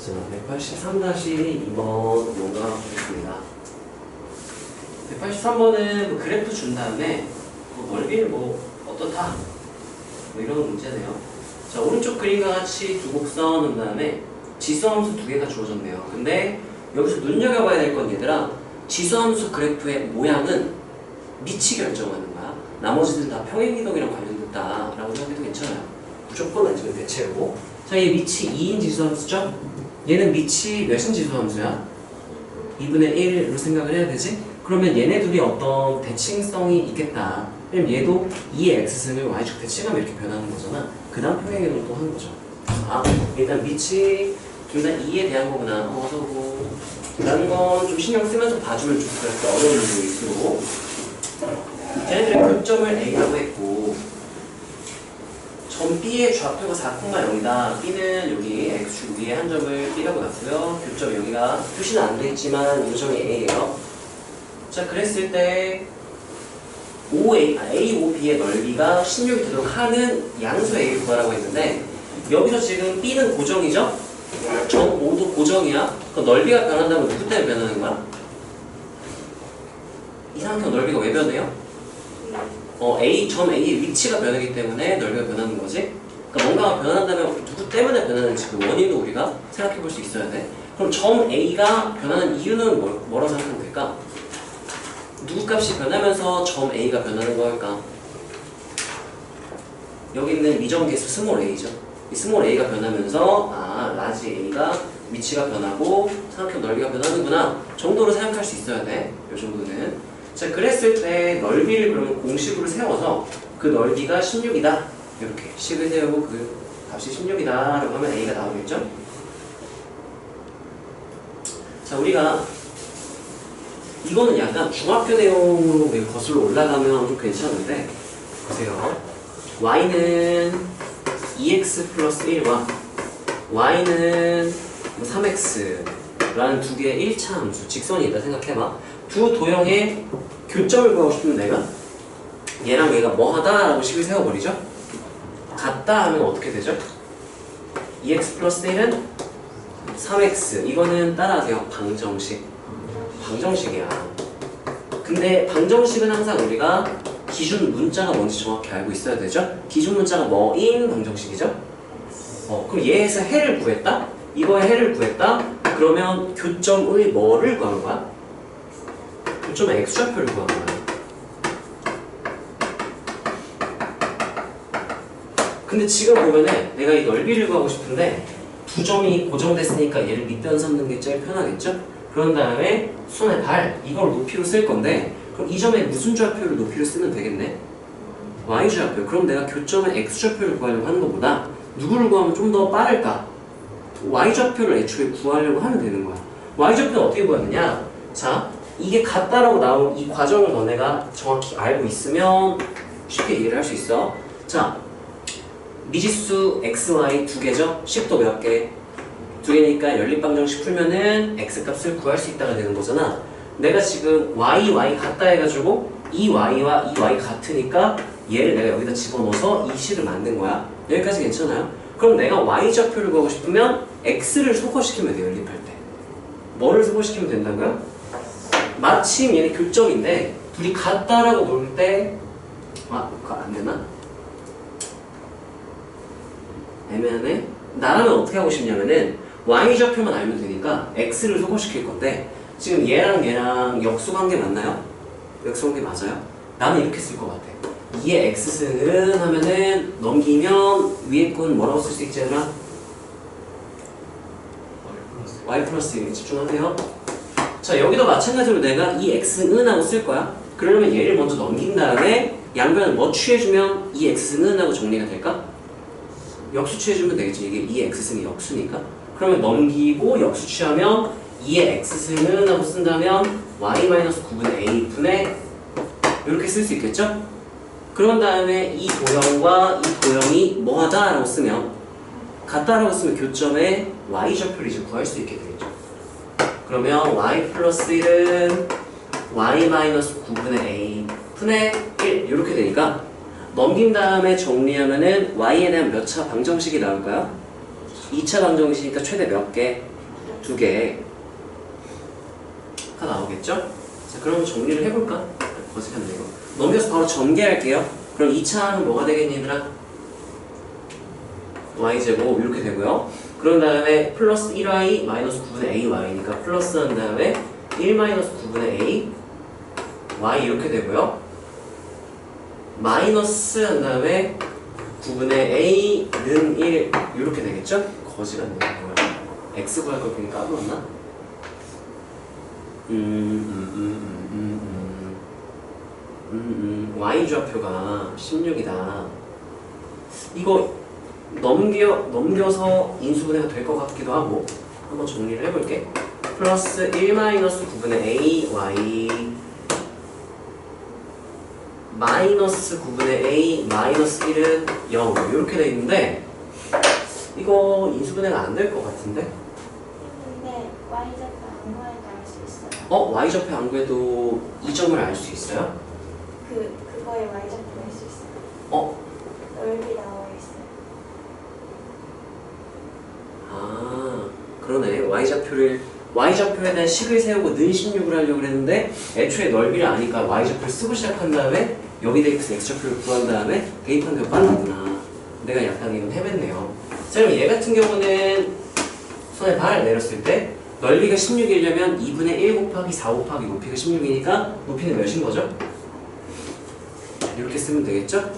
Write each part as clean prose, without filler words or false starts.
자, 183-2번 뭔가 보겠습니다. 183번은 뭐 그래프 준 다음에 뭐 넓이를 뭐 어떻다 뭐 이런 문제네요. 자, 오른쪽 그림과 같이 두 곡 써놓은 다음에 지수함수 두 개가 주어졌네요. 근데 여기서 눈여겨봐야 될 건 얘들아, 지수함수 그래프의 모양은 밑이 결정하는 거야. 나머지는 다 평행이동이랑 관련됐다 라고 생각해도 괜찮아요. 무조건 아니면 대체고. 자, 얘 밑이 2인 지수함수죠? 얘는 밑이 몇인 지수함수야? 2분의 1로 생각을 해야 되지? 그러면 얘네 둘이 어떤 대칭성이 있겠다. 왜냐면 얘도 2의 x승을 y축 대칭하면 이렇게 변하는 거잖아. 그 다음 평행이동을 또 하는 거죠. 아, 일단 밑이 둘 다 2에 대한 거구나. 어서고. 라는 건 좀 신경 쓰면서 봐주면 좋을 것 같아. 어려운 문제일수록. 쟤네들의 교점을 A라고 했고, 점 B의 좌표가 4,0이다. B는 여기 X축 위에 한 점을 B라고 놨고요. 교점 여기가 표시는 안 돼 있지만 이 점이 A예요. 자, 그랬을 때 A, OB의 넓이가 16이 되도록 하는 양수 A를 구하라고 했는데, 여기서 지금 B는 고정이죠? 점 O도 고정이야. 그 넓이가 변한다면 누구 때문에 변하는 거야? 이 상태로 넓이가 왜 변해요? 점 A의 위치가 변하기 때문에 넓이가 변하는 거지. 그러니까 뭔가가 변한다면 누구 때문에 변하는지 그 원인도 우리가 생각해 볼 수 있어야 돼. 그럼 점 A가 변하는 이유는 뭐라고 생각하면 될까? 누구 값이 변하면서 점 A가 변하는 거일까? 여기 있는 미정계수 스몰 a죠. 이 스몰 a가 변하면서 라지 a가 위치가 변하고 삼각형 넓이가 변하는구나 정도로 생각할 수 있어야 돼. 이 정도는. 자, 그랬을 때 넓이를 그러면 공식으로 세워서 그 넓이가 16이다. 이렇게 식을 세우고 그 값이 16이다 라고 하면 a가 나오겠죠? 자, 우리가 이거는 약간 중학교 내용으로 거슬러 올라가면 좀 괜찮은데, 보세요. y는 2x 플러스 1과 y는 3x 라는 두 개의 1차 함수, 직선이 있다 생각해봐. 두 도형의 교점을 구하고 싶으면 내가 얘랑 얘가 뭐하다 라고 식을 세워버리죠. 같다 하면 어떻게 되죠? 2x 플러스 1은 3x. 이거는 따라하세요. 방정식. 방정식이야. 근데 방정식은 항상 우리가 기준 문자가 뭔지 정확히 알고 있어야 되죠? 기준 문자가 뭐인 방정식이죠? 그럼 얘에서 해를 구했다? 이거의 해를 구했다? 그러면 교점의 뭐를 구하는 거야? 교점의 x좌표를 구하는 거야. 근데 지금 보면은 내가 이 넓이를 구하고 싶은데 두 점이 고정됐으니까 얘를 밑변 삼는 게 제일 편하겠죠? 그런 다음에 손의 발, 이걸 높이로 쓸 건데, 그럼 이 점에 무슨 좌표를 높이로 쓰면 되겠네? y좌표. 그럼 내가 교점의 x좌표를 구하려고 하는 것보다 누구를 구하면 좀 더 빠를까? y좌표를 애초에 구하려고 하면 되는 거야. y좌표는 어떻게 구하느냐? 자, 이게 같다라고 나온 이 과정을 너네가 정확히 알고 있으면 쉽게 이해를 할 수 있어. 자, 미지수 x, y 두 개죠? 식도 몇 개? 두 개니까 연립방정식 풀면은 x값을 구할 수 있다가 되는 거잖아. 내가 지금 y 같다 해가지고 이 y와 이 y 같으니까 얘를 내가 여기다 집어넣어서 이 식을 만든 거야. 여기까지 괜찮아요? 그럼 내가 y좌표를 구하고 싶으면 x를 소거시키면 돼. 연립할 때 뭐를 소거시키면 된다고요? 마침 얘네 교점인데 둘이 같다라고 놓을 때 그거 안 되나? 애매하네? 나라면 어떻게 하고 싶냐면은 y좌표만 알면 되니까 x를 소거시킬 건데, 지금 얘랑 역수관계 맞나요? 역수관계 맞아요? 나는 이렇게 쓸 것 같아. 2의 x승은 하면은 넘기면 위에 건 뭐라고 쓸 수 있지 않나? y 플러스 1 집중하세요. 자, 여기도 마찬가지로 내가 이 x는 하고 쓸 거야. 그러려면 얘를 먼저 넘긴 다음에 양변을 뭐 취해주면 이 x는 하고 정리가 될까? 역수 취해주면 되겠지. 이게 2의 x승이 역수니까. 그러면 넘기고 역수 취하면 2의 x승은 하고 쓴다면 y-9분의 a 분의 이렇게 쓸 수 있겠죠? 그런 다음에 이 도형과 이 도형이 뭐하다 라고 쓰면, 같다라고 쓰면 교점의 y좌표를 이제 구할 수 있게 되겠죠. 그러면 y 플러스 1은 y-9분의 a 분의 1 이렇게 되니까 넘긴 다음에 정리하면은 y에 대한 몇 차 방정식이 나올까요? 2차 방정식이니까 최대 몇 개? 2개가 나오겠죠? 자, 그럼 정리를 해볼까? 어색한데 이거. 넘겨서 바로 전개할게요. 그럼 2차는 뭐가 되겠니 얘들아? y제곱 이렇게 되고요. 그런 다음에 플러스 1y 마이너스 9분의 ay니까 플러스 한 다음에 1 마이너스 9분의 a y 이렇게 되고요. 마이너스 한 다음에 9분의 a는 1 이렇게 되겠죠? 거지 같네. x 구할 걸 괜히 까불었나? y 좌표가 16이다. 이거 넘겨서 인수분해가 될 것 같기도 하고 한번 정리를 해볼게. 플러스 1 마이너스 9분의 a y 마이너스 9분의 a 마이너스 1은 0 이렇게 돼 있는데 이거 인수분해가 안 될 것 같은데? 근데 y좌표 안 구해도 알 수 있어요. y좌표 안 구해도 이 점을 알 수 있어요? 그거에 y좌표 할 수 있어요. 넓이 나와 있어요. 아 그러네. y좌표에 대한 식을 세우고 는 16을 하려고 했는데 애초에 넓이를 아니까 y좌표를 쓰고 시작한 다음에 여기 대입해서 x좌표를 구한 다음에 대입한 대로 빨랐구나. 내가 약간 이건 헤맸네요. 자 그럼 얘 같은 경우는 손에 발 내렸을 때 넓이가 16이려면 2분의 1 곱하기 4 곱하기 높이가 16이니까 높이는 몇인 거죠? 이렇게 쓰면 되겠죠?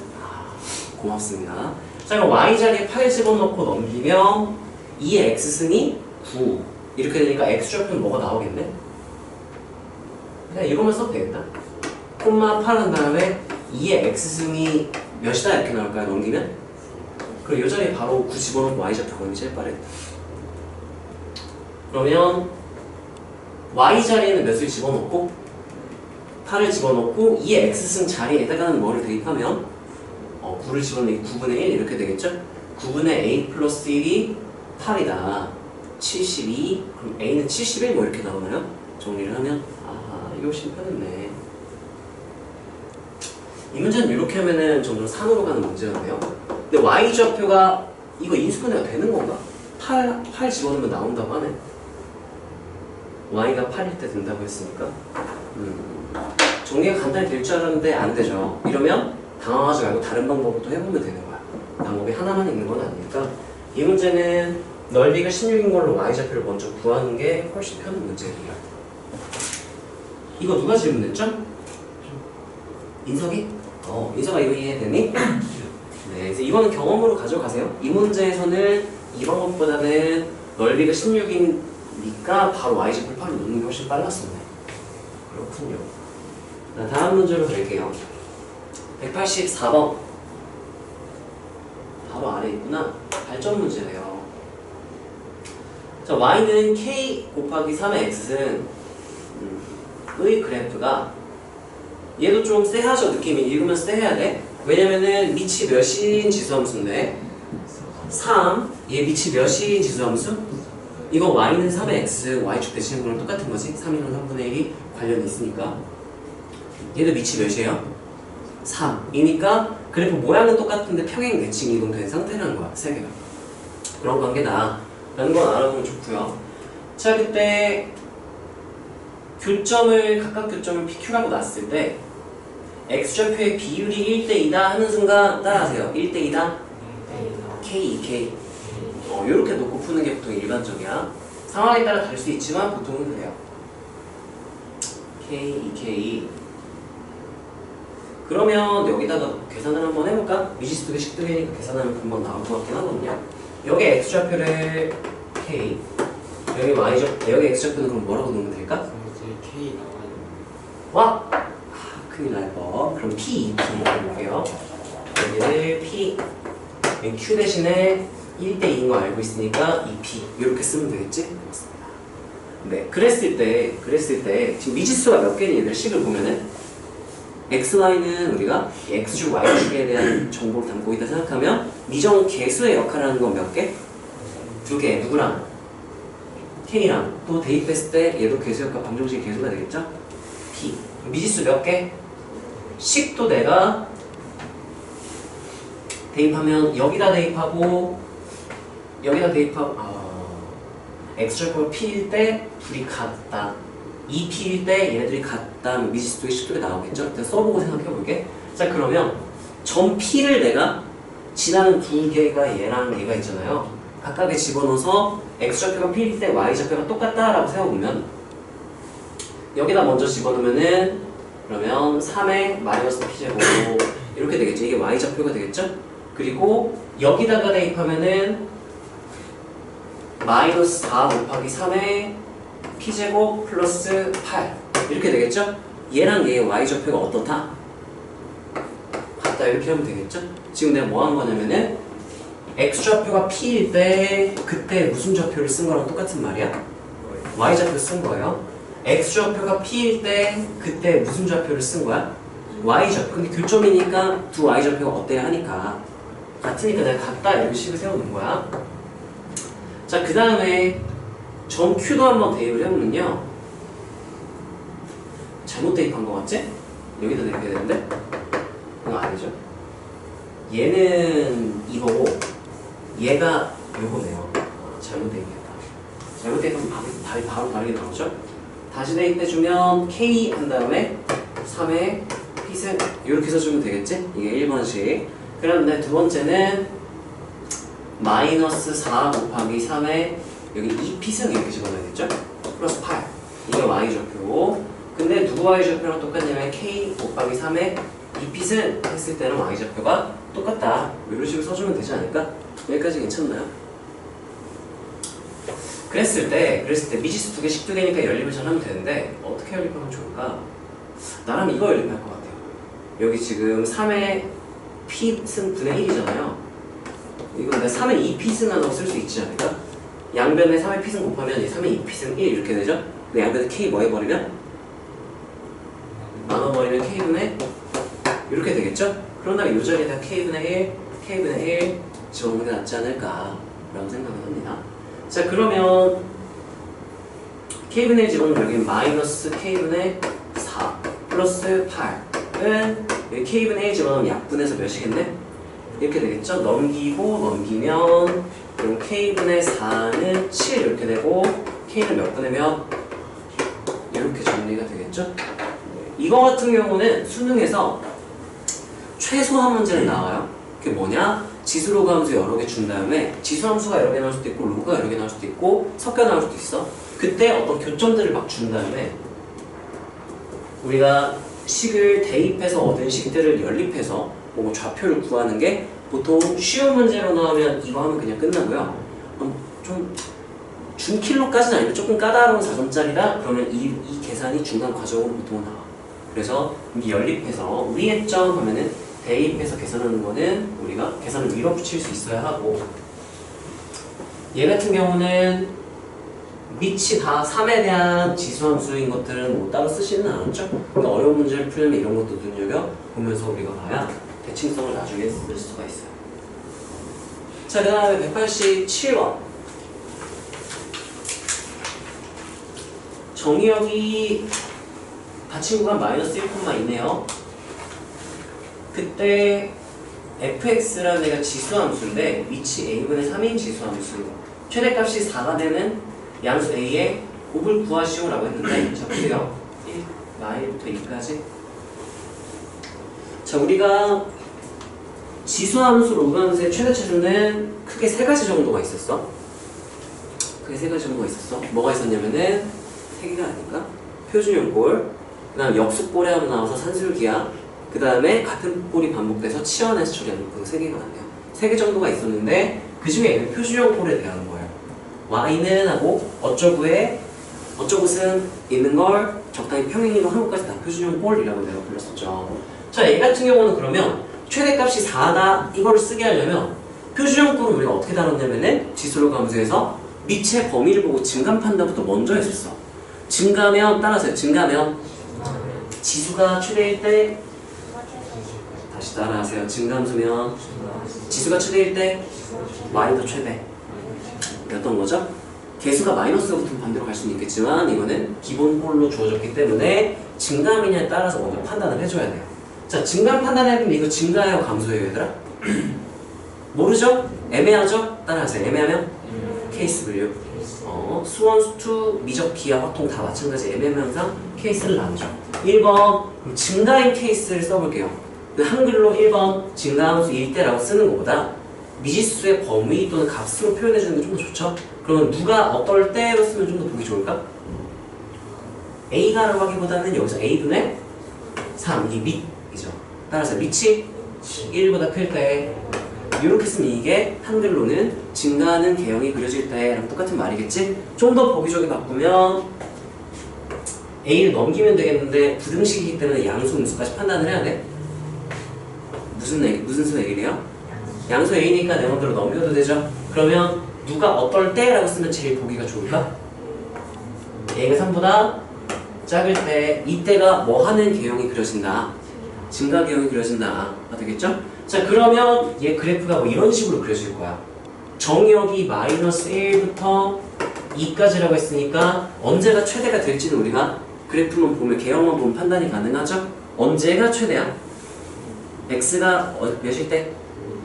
고맙습니다. 자 그럼 y자리에 8 집어넣고 넘기면 2의 x승이 9 이렇게 되니까 x좌표는 뭐가 나오겠네? 그냥 이거만 써도 되겠다. 콤마 8 한 다음에 2의 x승이 몇이다 이렇게 나올까요? 넘기면? 그럼 이 자리에 바로 9 집어넣고 y좌표 구하는 게 제일 빠르겠다. 그러면 y자리에는 몇을 집어넣고 8을 집어넣고 2의 x승 자리에다가는 뭐를 대입하면 9를 집어넣으니 9분의 1 이렇게 되겠죠? 9분의 a 플러스 1이 8이다. 72 그럼 a는 71 뭐 이렇게 나오나요? 정리를 하면 이거 훨씬 편했네. 이 문제는 이렇게 하면은 점점 산으로 가는 문제였네요. 근데 y좌표가 이거 인수분해가 되는 건가? 8 집어넣으면 나온다고 하네. y가 8일 때 된다고 했으니까 정리가 간단히 될 줄 알았는데 안 되죠. 이러면 당황하지 말고 다른 방법을 또 해보면 되는 거야. 방법이 하나만 있는 건 아니니까 이 문제는 넓이가 16인 걸로 y좌표를 먼저 구하는 게 훨씬 편한 문제예요. 이거 누가 질문했죠? 인석이? 인석아 이거 이해되니? 네, 그래서 이거는 경험으로 가져가세요. 이 문제에서는 이 방법보다는 넓이가 16이니까 바로 y좌표 8로 놓는 게 훨씬 빨랐었네. 그렇군요. 자, 다음 문제로 갈게요. 184번. 바로 아래 있구나. 발전 문제네요. 자, y는 k 곱하기 3의 x는 의 그래프가 얘도 좀 쎄하죠. 느낌이 읽으면 쎄해야 돼. 왜냐면은 밑이 몇인 지수함수인데 3, 얘 밑이 몇인 지수함수? 이거 y는 3의 x, y축 대신는 거랑 똑같은 거지. 3이랑 3분의 1이 관련이 있으니까 얘도 밑이 몇이에요? 3이니까 그래프 모양은 똑같은데 평행 대칭이 이동된 상태라는 거야. 세 개가. 그런 관계다 라는 건 알아보면 좋고요. 자, 그때 각각 교점을 PQ라고 놨을 때 x좌표의 비율이 1대2다 하는 순간 따라하세요. 1대2다 K, 2K 이렇게 놓고 푸는 게 보통 일반적이야. 상황에 따라 다를 수 있지만 보통은 그래요. K, 2K 그러면 여기다가 계산을 한번 해볼까? 미지수 2개 식두개니까 계산하면 금방 나올 것 같긴 하거든요. 여기 x좌표를 K 여기 x좌표는 그럼 뭐라고 놓으면 될까? K 나와요. 와! 큰일 날 뻔. 그럼 P, 2P 해볼게요. 여기를 P Q 대신에 1대2인 거 알고 있으니까 2P 이렇게 쓰면 되겠지? 맞습니다. 네, 그랬을 때 지금 미지수가 몇 개니 얘들 식을 보면은 x, y는 우리가 x축, y축에 대한 정보를 담고 있다 생각하면 미정 개수의 역할을 하는 건 몇 개? 2개. 누구랑? k랑 또 대입했을 때 얘도 개수 역할 방정식 개수가 되겠죠? p. 미지수 몇 개? 식도 내가 대입하면 여기다 대입하고 X좌표가 P일 때 둘이 같다. 2P일 때 얘네들이 같다. 미지수 쪽에 식도에 나오겠죠? 일단 써보고 생각해볼게. 자, 그러면 점 P를 내가 지나는 두 개가 얘랑 얘가 있잖아요. 각각에 집어넣어서 X좌표가 P일 때 Y좌표가 똑같다라고 세워보면 여기다 먼저 집어넣으면은 그러면 3의 마이너스 P제곱 이렇게 되겠죠. 이게 Y좌표가 되겠죠? 그리고 여기다가 대입하면은 마이너스 4 곱하기 3의 P제곱 플러스 8 이렇게 되겠죠? 얘랑 얘의 Y좌표가 어떻다? 같다 이렇게 하면 되겠죠? 지금 내가 뭐 한 거냐면은 X좌표가 P일 때 그때 무슨 좌표를 쓴 거랑 똑같은 말이야? Y좌표 쓴 거예요. X좌표가 P일 때 그때 무슨 좌표를 쓴 거야? Y좌표. 근데 교점이니까 두 Y좌표가 어때야 하니까 같으니까 내가 같다 이런 식을 세워놓은 거야. 자, 그 다음에 점 Q도 한번 대입을 해보면요. 잘못 대입한 거 같지? 여기다 대입해야 되는데? 그거 아니죠? 얘는 이거고 얘가 요거네요. 잘못 대입했다. 잘못 대입하면 바로 다르게 나오죠? 다시 대입해주면 K 한 다음에 3의 P승 이렇게 써주면 되겠지? 이게 1번식. 그런데 두 번째는 마이너스 4 곱하기 3의 여기 2P승 이렇게 집어넣어야겠죠? 플러스 8 이게 Y좌표. 근데 누구 Y좌표랑 똑같냐면 K 곱하기 3의 2P승 했을 때는 Y좌표가 똑같다. 이런 식으로 써주면 되지 않을까? 여기까지 괜찮나요? 그랬을 때 미지수 두 개, 식 두 개니까 연립을 잘 하면 되는데 어떻게 연립하면 좋을까? 나라면 이거 연립할 것 같아요. 여기 지금 3의 P승 분의 1이잖아요. 이거 내가 3의 2P승 하나로 쓸 수 있지 않을까? 양변에 3의 P승 곱하면 3의 2P승 1 이렇게 되죠? 근데 양변에 K 뭐 해버리면? 나눠버리면 K분의 이렇게 되겠죠? 그런 다음에 이 자리에다 K분의 1, K분의 1 집어넣는 게 낫지 않을까 라고 생각을 합니다. 자, 그러면 K분의 1 집어넣으면 여기 마이너스 K분의 4 플러스 8은 여기 K분의 1 집어넣으면 약분해서 몇이겠네? 이렇게 되겠죠? 넘기면 그럼 K분의 4는 7 이렇게 되고 K는 몇 분의 몇? 이렇게 정리가 되겠죠? 이거 같은 경우는 수능에서 최소한 문제는 나와요. 그게 뭐냐? 지수 로그 함수 여러 개 준 다음에 지수 함수가 여러 개 나올 수도 있고 로그가 여러 개 나올 수도 있고 섞여 나올 수도 있어. 그때 어떤 교점들을 막 준 다음에 우리가 식을 대입해서 얻은 식들을 연립해서 뭐 좌표를 구하는 게 보통 쉬운 문제로 나오면 이거 하면 그냥 끝나고요. 좀 준킬로까지는 아니고 조금 까다로운 4점짜리다? 그러면 이 계산이 중간 과정으로 보통 나와. 그래서 이게 연립해서 우리의 점 하면은 대입해서 계산하는 거는 우리가 계산을 밀어붙일 수 있어야 하고, 얘 같은 경우는 밑이 다 3에 대한 지수함수인 것들은 뭐 따로 쓰지는 않았죠? 그러니까 어려운 문제를 풀려면 이런 것도 눈여겨보면서 우리가 봐야 대칭성을 나중에 쓸 수가 있어요. 자, 그 다음에 187번 정의역이 닫힌 구간 마이너스 1,2네요. 그때 fx라는 애가 지수함수인데 위치 a분의 3인 지수함수, 최대값이 4가 되는 양수 a의 곱을 구하시오 라고 했는데, 자 보세요. 1, 마일부터 2까지. 자, 우리가 지수함수, 로그함수의 최대차수는 크게 세 가지 정도가 있었어. 크게 세 가지 정도가 있었어. 뭐가 있었냐면은 세 개가 아닌가? 표준형 꼴, 그 다음 역수꼴에 한번 나와서 산술기하, 그 다음에 같은 꼴이 반복돼서 치환해서 처리하는 그 세 개가 나네요. 세 개 정도가 있었는데 그 중에 표준형 꼴에 대한 거예요. y는 하고 어쩌구는 있는 걸 적당히 평행이동 한 것까지 다 표준형 꼴이라고 내가 불렀었죠. 자, 얘 같은 경우는 그러면 최대값이 4다 이걸 쓰게 하려면 표준형 꼴을 우리가 어떻게 다뤘냐면은 지수로 감수해서 밑의 범위를 보고 증감 판단부터 먼저 했었어. 증가면 따라서요. 증가면 지수가 최대일 때, 다시 따라하세요. 증감수면 지수가 최대일 때 y도 최대. 였던 거죠? 개수가 마이너스가 붙으면 반대로 갈 수는 있겠지만 이거는 기본 꼴로 주어졌기 때문에 증감이냐에 따라서 먼저 판단을 해줘야 돼요. 자, 증감 판단해보면 이거 증가예요, 감소예요, 얘들아? 모르죠? 애매하죠? 따라하세요. 애매하면? 케이스 분류. 수원, 수투, 미적, 기하, 화통 다 마찬가지 애매명상 케이스를 나누죠. 1번 증가인 케이스를 써볼게요. 한글로 1번 증가함수일 때라고 쓰는 것보다 미지수의 범위 또는 값으로 표현해주는 게 좀 더 좋죠. 그러면 누가 어떨 때로 쓰면 좀 더 보기 좋을까? A가라고 하기보다는 여기서 A분의 3, 이 밑이죠. 따라서 밑이 1보다 클 때 이렇게 쓰면 이게 한글로는 증가하는 개형이 그려질 때랑 똑같은 말이겠지? 좀 더 보기 좋게 바꾸면 A를 넘기면 되겠는데 부등식이기 때문에 양수, 음수까지 판단을 해야 돼. 무슨 수 얘기래요? 양수 A니까 내 맘대로 넘겨도 되죠? 그러면 누가 어떨 때라고 쓰면 제일 보기가 좋을까? A가 3보다 작을 때 이때가 뭐 하는 개형이 그려진다. 증가 개형이 그려진다. 되겠죠? 자, 그러면 얘 그래프가 뭐 이런 식으로 그려질 거야. 정역이 마이너스 1부터 2까지라고 했으니까 언제가 최대가 될지는 우리가 그래프만 보면 개형만 보면 판단이 가능하죠? 언제가 최대야? x가 몇일 때?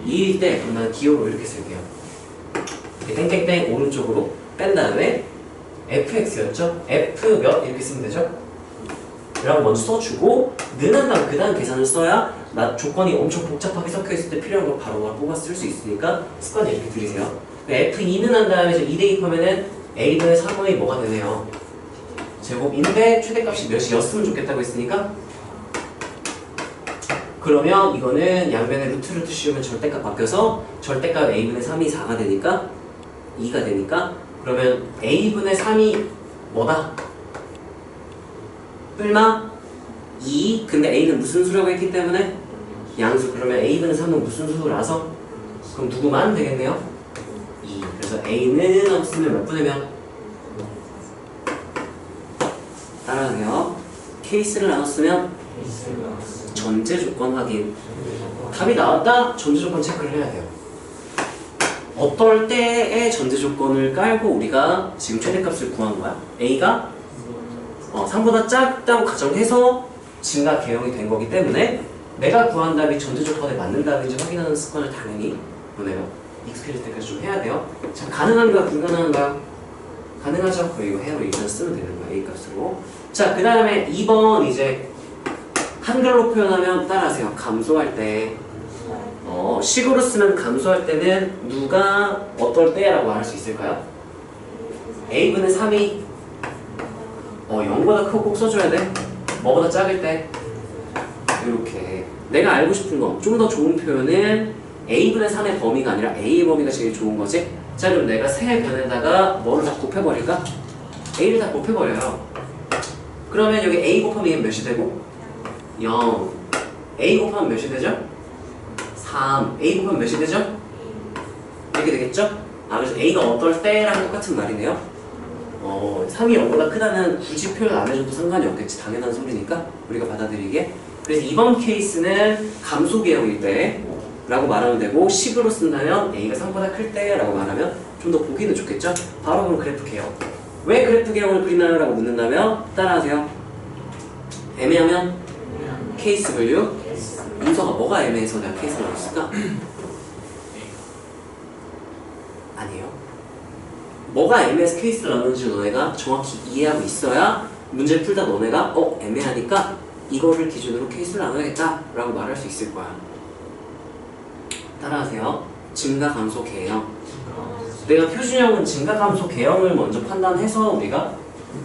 2일 때. 그럼 나는 기호로 이렇게 쓸게요. 땡땡땡 오른쪽으로 뺀 다음에 fx였죠? f 몇? 이렇게 쓰면 되죠? 라고 먼저 써주고 는한 다음 그 다음 계산을 써야 나 조건이 엄청 복잡하게 섞여있을 때 필요한 걸 바로 뽑아 쓸 수 있으니까 습관 이렇게 들이세요. f2는 한 다음에 2 대입하면은 a분의 3의 뭐가 되네요? 제곱인데 최대값이 몇이었으면 좋겠다고 했으니까 그러면 이거는 양변에 루트 씌우면 절대값 바뀌어서 절대값 a분의 3이 4가 되니까 2가 되니까 그러면 a분의 3이 뭐다? 뿔마 2. 근데 a는 무슨 수라고 했기 때문에 양수. 그러면 a분의 3은 무슨 수라서 그럼 누구만 되겠네요? 2. 그래서 a는 없으면 몇 분의 몇? 따라하세요. 케이스를 나눴으면 전제 조건 확인. 답이 나왔다? 전제 조건 체크를 해야 돼요. 어떨 때의 전제 조건을 깔고 우리가 지금 최대값을 구한 거야. A가 3보다 작다고 가정해서 증가 개형이 된 거기 때문에 내가 구한 답이 전제 조건에 맞는다는지 확인하는 습관을 당연히 보내요. 익숙해질 때까지 좀 해야 돼요. 자, 가능한가 불가능한가요? 가능하죠? 그럼 이거 해로 일단 쓰면 되는 거야. A 값으로. 자, 그 다음에 2번 이제 한글로 표현하면 따라하세요. 감소할 때 식으로 쓰면 감소할 때는 누가 어떨 때라고 말할 수 있을까요? A분의 3이 0보다 크고 꼭 써줘야 돼. 뭐보다 작을 때 이렇게 내가 알고 싶은 거 좀 더 좋은 표현은 A분의 3의 범위가 아니라 A의 범위가 제일 좋은 거지. 자, 그럼 내가 세 변에다가 뭐를 다 곱해버릴까? A를 다 곱해버려요. 그러면 여기 A 곱하면 얘는 몇이 되고? 0. A 곱하면 몇이 되죠? 3. A 곱하면 몇이 되죠? 이렇게 되겠죠? 그래서 A가 어떨 때랑 똑같은 말이네요. 3이 0보다 크다는 굳이 표현 안 해줘도 상관이 없겠지. 당연한 소리니까 우리가 받아들이게. 그래서 이번 케이스는 감소 개형일 때 라고 말하면 되고, 식으로 쓴다면 A가 3보다 클 때 라고 말하면 좀 더 보기는 좋겠죠? 바로 그럼 그래프 개형. 왜 그래프 개형을 그리나요? 라고 묻는다면 따라하세요. 애매하면 케이스 분류. 문서가 뭐가 애매해서 내가 케이스를 넣었을까? 아니에요. 뭐가 애매해서 케이스를 넣는지 너네가 정확히 이해하고 있어야 문제 풀다 너네가 애매하니까 이거를 기준으로 케이스를 나눠야겠다 라고 말할 수 있을 거야. 따라하세요. 증가 감소 개형. 내가 표준형은 증가 감소 개형을 먼저 판단해서 우리가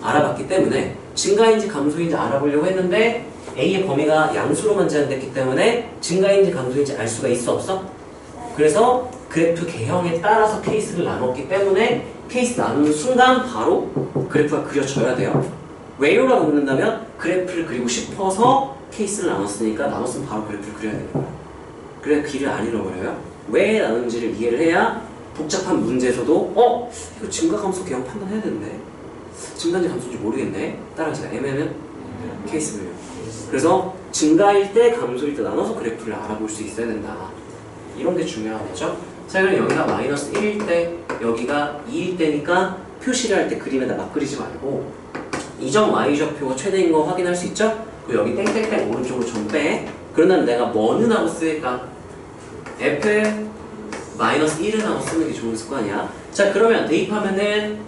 알아봤기 때문에 증가인지 감소인지 알아보려고 했는데 A의 범위가 양수로만 제한됐기 때문에 증가인지 감소인지 알 수가 있어 없어? 그래서 그래프 개형에 따라서 케이스를 나눴기 때문에 케이스 나누는 순간 바로 그래프가 그려져야 돼요. 왜요라고 묻는다면 그래프를 그리고 싶어서 케이스를 나눴으니까 나눴으면 바로 그래프를 그려야 되는 거야. 그래 길을 안 잃어버려요. 왜 나누는지를 이해를 해야 복잡한 문제에서도 이거 증가 감소 개형 판단해야 되는데 증가인지 감소인지 모르겠네. 따라하세요. 애매하면 케이스 분류. 그래서 증가일 때 감소일 때 나눠서 그래프를 알아볼 수 있어야 된다. 이런 게 중요한 거죠. 자, 그럼 여기가 마이너스 1일 때 여기가 2일 때니까 표시를 할 때 그림에다 막 그리지 말고 이점 y좌표가 최대인 거 확인할 수 있죠? 그리고 여기 땡땡땡 오른쪽으로 좀 빼. 그러면 내가 뭐는 하고 쓸까? f 마이너스 1은 하고 쓰는 게 좋은 습관이야. 자, 그러면 대입하면은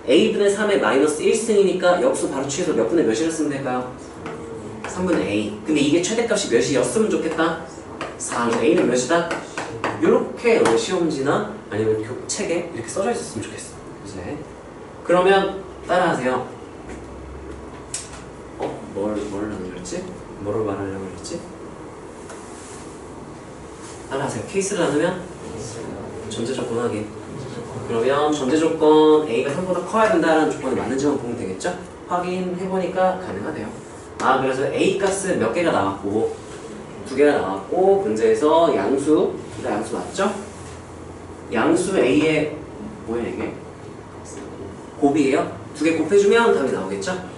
a분의 3의 마이너스 1승이니까 역수 바로 취해서 몇 분의 몇이라 쓰면 될까요? 3분의 a. 근데 이게 최대값이 몇이었으면 좋겠다? 4. 그래서 a는 몇이다? 요렇게 시험지나 아니면 책에 이렇게 써져 있었으면 좋겠어. 이제 그러면 따라하세요. 뭘 하려고 그랬지? 뭐를 말하려고 그랬지? 따라하세요. 케이스를 나누면 전제 조건 확인. 그러면 전제 조건 A가 3보다 커야 된다는 조건이 맞는지만 보면 되겠죠? 확인해보니까 가능하대요. 그래서 A 값은 몇 개가 나왔고 2개가 나왔고 문제에서 양수, 둘 다 양수 맞죠? 양수 A의 뭐야 이게? 곱이에요? 2개 곱해주면 답이 나오겠죠?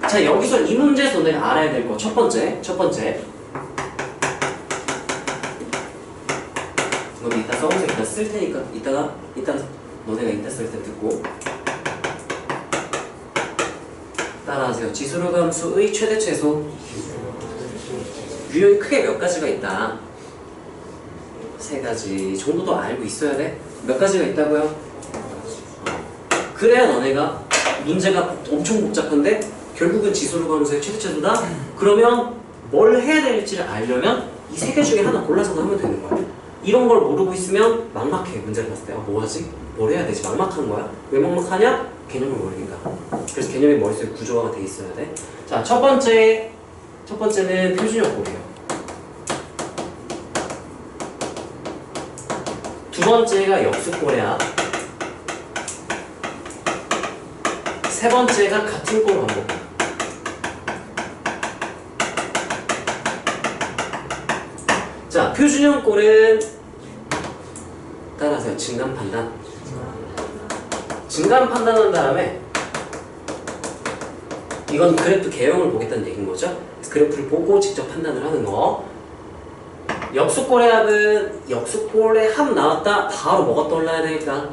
자, 여기서 이 문제에서 내가 알아야 될 거 첫 번째 너네 이따 써보세요. 이따 쓸 테니까 이따 너네가 이따 쓸 때 듣고 따라하세요. 지수로 함수의 최대 최소 유형이 크게 몇 가지가 있다. 3가지 정도도 알고 있어야 돼. 몇 가지가 있다고요? 그래야 너네가 문제가 엄청 복잡한데 결국은 지수로 함수의 최대 최소다? 그러면 뭘 해야 될지를 알려면 이 3개 중에 하나 골라서 하면 되는 거야. 이런 걸 모르고 있으면 막막해. 문제를 봤을 때 뭐 하지? 뭘 해야 되지? 막막한 거야. 왜 막막하냐? 개념을 모르니까. 그래서 개념이 머릿속에 구조화가 돼 있어야 돼. 자, 첫 번째는 표준형 꼴이에요. 두 번째가 역수꼴이야. 세 번째가 같은 꼴 반복. 자, 표준형 꼴은 따라하세요. 증감 판단. 증감 판단한 다음에 이건 그래프 개형을 보겠다는 얘기인 거죠. 그래프를 보고 직접 판단을 하는 거. 역수꼴의 합은 역수꼴의 합 나왔다. 바로 뭐가 떠올라야 되니까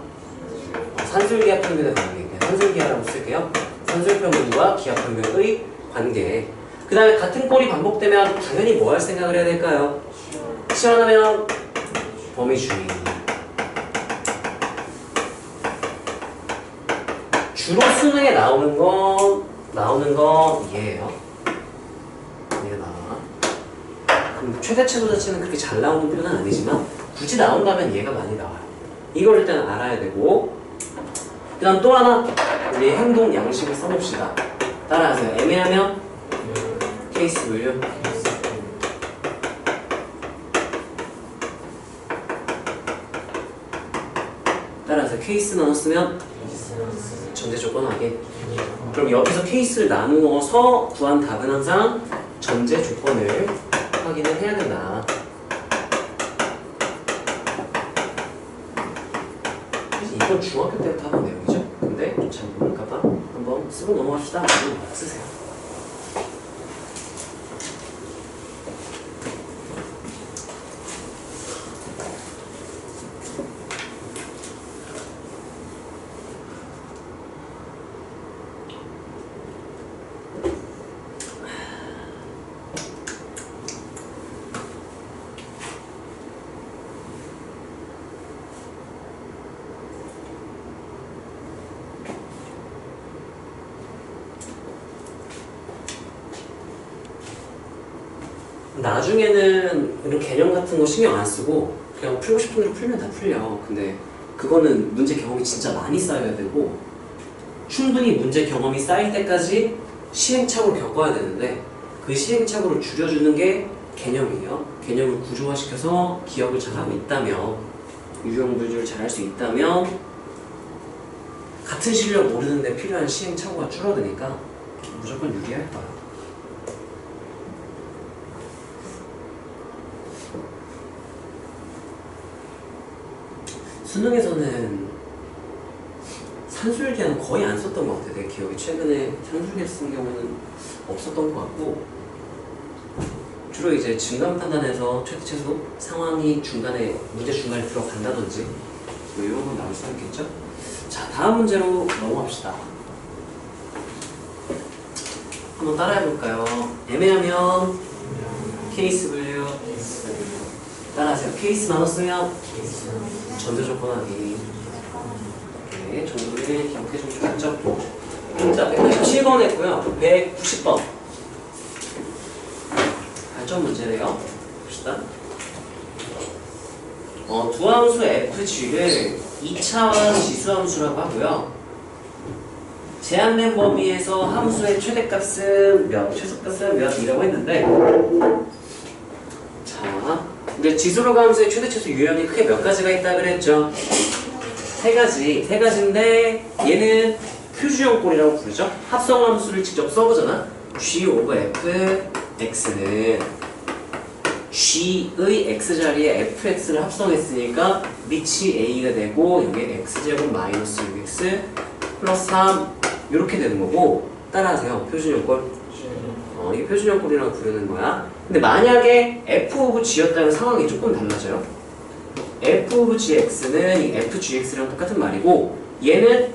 산술기하 평균의 관계. 산술기하라고 쓸게요. 산술평균과 기하평균의 관계. 그 다음에 같은 꼴이 반복되면 당연히 뭐 할 생각을 해야 될까요? 시원하면 범위 주의. 주로 수능에 나오는 건 얘예요. 얘가 나와. 그럼 최대 최소 자체는 그렇게 잘 나오는 편은 아니지만 굳이 나온다면 얘가 많이 나와요. 이걸 일단 알아야 되고, 그 다음 또 하나 우리 행동 양식을 써봅시다. 따라하세요. 애매하면 케이스 분류. 따라서 케이스 나눴으면 전제 조건 확인. 그럼 여기서 케이스를 나누어서 구한 답은 항상 전제 조건을 확인을 해야 된다. 그래서 이건 중학교 때부터 하던 내용이죠. 근데 좀 잘 모를까봐 한번 쓰고 넘어갑시다. 쓰세요. 나중에는 이런 개념 같은 거 신경 안 쓰고 그냥 풀고 싶은 대로 풀면 다 풀려. 근데 그거는 문제 경험이 진짜 많이 쌓여야 되고 충분히 문제 경험이 쌓일 때까지 시행착오를 겪어야 되는데 그 시행착오를 줄여주는 게 개념이에요. 개념을 구조화시켜서 기억을 잘하고 있다면, 유형 분류를 잘할 수 있다면 같은 실력 모르는데 필요한 시행착오가 줄어드니까 무조건 유리할 거야. 수능에서는 산술기하는 거의 안 썼던 것 같아요. 내 기억에 최근에 산술기를 쓴 경우는 없었던 것 같고, 주로 이제 증감 판단에서 최대 최소 상황이 중간에 문제 중간에 들어간다든지 뭐 이런 건 나올 수 있겠죠. 자, 다음 문제로 넘어갑시다. 한번 따라해 볼까요? 애매하면 케이스 분류. 따라하세요. 케이스 나눴으면 전제 조건 하기. 이렇게 정도를 기억해주면 좋겠죠? 자, 187번 했고요. 190번. 발전 문제래요. 봅시다. 두 함수 fg를 2차원 지수함수라고 하고요. 제한된 범위에서 함수의 최대값은 몇, 최소값은 몇이라고 했는데, 자, 이제 지수로가 함수의 최대, 최소, 유형이 크게 몇 가지가 있다 그랬죠? 세 가지인데 얘는 표준형 꼴이라고 부르죠? 합성함수를 직접 써보잖아. g 오버 f x는 g의 x자리에 fx를 합성했으니까 밑이 a가 되고 여기에 x제곱 마이너스 6x 플러스 3 이렇게 되는 거고, 따라하세요. 표준형 꼴. 이게 표준형 꼴이라고 부르는 거야. 근데 만약에 f 오브 g였다면 상황이 조금 달라져요. f 오브 gx는 이 fgx랑 똑같은 말이고, 얘는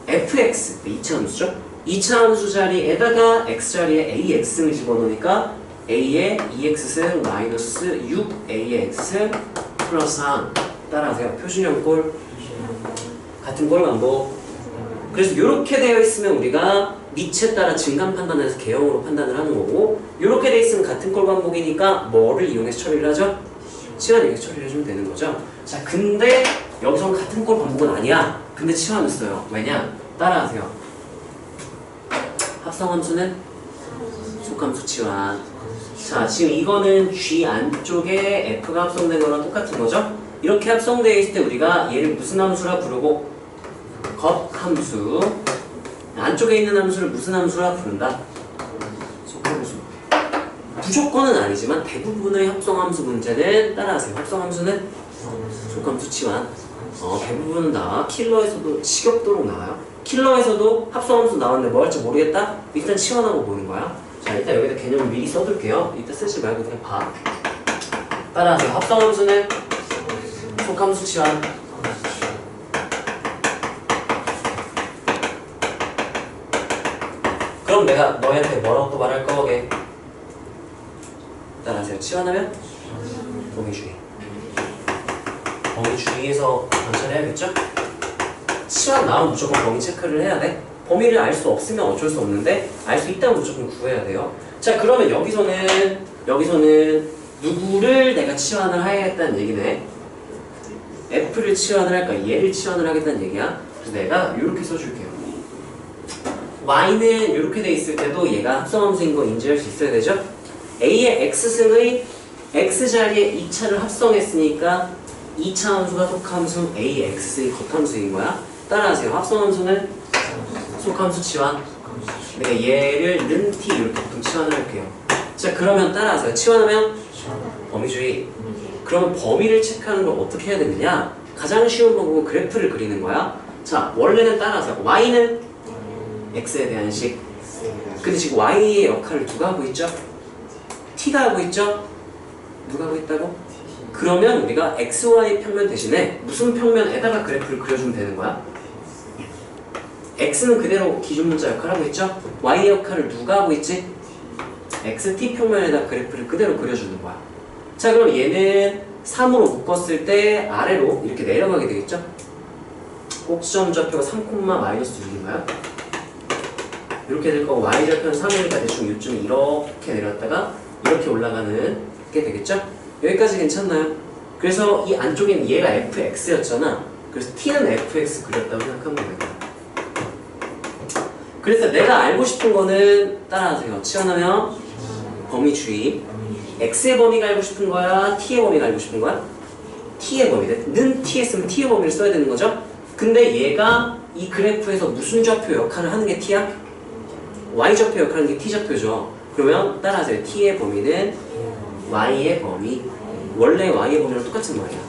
fx, 2차 함수죠? 2차 함수 자리에다가 x자리에 ax승을 집어넣으니까 a의 2x승 마이너스 6a의 x승 플러스 3. 따라하세요. 표준형 꼴. 같은 꼴 반복. 그래서 이렇게 되어 있으면 우리가 밑에 따라 증감 판단해서 개형으로 판단을 하는 거고, 이렇게 되어 있으면 같은 꼴 반복이니까 뭐를 이용해서 처리를 하죠? 치환 이용해서 처리를 해주면 되는 거죠. 자, 근데 여기서 같은 꼴 반복은 아니야. 근데 치환을 써요. 왜냐? 따라하세요. 합성함수는 속함수 치환. 자, 지금 이거는 G 안쪽에 F가 합성된 거랑 똑같은 거죠? 이렇게 합성되어 있을 때 우리가 얘를 무슨 함수라 부르고? 겉함수. 안쪽에 있는 함수를 무슨 함수라 부른다? 속함수. 무조건은 아니지만 대부분의 합성함수 문제는 따라하세요. 합성함수는 속함수 치환. 대부분 다 킬러에서도 식욕도록 나와요. 킬러에서도 합성함수 나왔는데 뭐 할지 모르겠다? 일단 치환하고 보는 거야. 자, 일단 여기다 개념을 미리 써둘게요. 이따 쓰지 말고 그냥 봐. 따라하세요. 합성함수는 속함수 치환. 그럼 내가 너희한테 뭐라고 또 말할 거게? 따라하세요. 치환하면 범위주의. 범위주의에서 관찰해야겠죠? 치환 나오면 무조건 범위 체크를 해야 돼. 범위를 알 수 없으면 어쩔 수 없는데 알 수 있다면 무조건 구해야 돼요. 자, 그러면 여기서는 누구를 내가 치환을 해야겠다는 얘기네. F를 치환을 할까? 얘를 치환을 하겠다는 얘기야. 그래서 내가 이렇게 써줄게요. Y는 이렇게 돼 있을 때도 얘가 합성함수인 거 인지할 수 있어야 되죠? A의 X승의 X자리에 2차를 합성했으니까 2차 함수가 속함수 A의 X의 겉함수인 거야. 따라하세요. 합성함수는 속함수 치환. 내가 얘를 는 T 이렇게 보통 치환을 할게요. 자, 그러면 따라하세요. 치환하면 범위주의. 그러면 범위를 체크하는 걸 어떻게 해야 되느냐? 가장 쉬운 방법은 그래프를 그리는 거야. 자, 원래는 따라하세요. Y는 X에 대한 식. 근데 지금 Y의 역할을 누가 하고 있죠? T가 하고 있죠? 누가 하고 있다고? 그러면 우리가 XY 평면 대신에 무슨 평면에다가 그래프를 그려주면 되는 거야? X는 그대로 기준문자 역할을 하고 있죠? Y의 역할을 누가 하고 있지? XT 평면에다 그래프를 그대로 그려주는 거야. 자, 그럼 얘는 3으로 묶었을 때 아래로 이렇게 내려가게 되겠죠? 꼭지점 좌표가 3,-6인 거야. 이렇게 될 거고 Y좌표는 3이니까 대충 요쯤에 이렇게 내려갔다가 이렇게 올라가는 게 되겠죠? 여기까지 괜찮나요? 그래서 이 안쪽에는 얘가 fx였잖아. 그래서 t는 fx 그렸다고 생각하면 됩니다. 그래서 내가 알고 싶은 거는 따라하세요. 치환하면 범위주의. x의 범위가 알고 싶은 거야? t의 범위가 알고 싶은 거야? t의 범위래. 는 t 했으면 t의 범위를 써야 되는 거죠? 근데 얘가 이 그래프에서 무슨 좌표 역할을 하는 게 t야? y좌표 역할을 하는 게 t좌표죠. 그러면 따라하세요. t의 범위는 y의 범위. 원래 y의 범위랑 똑같은 말이야.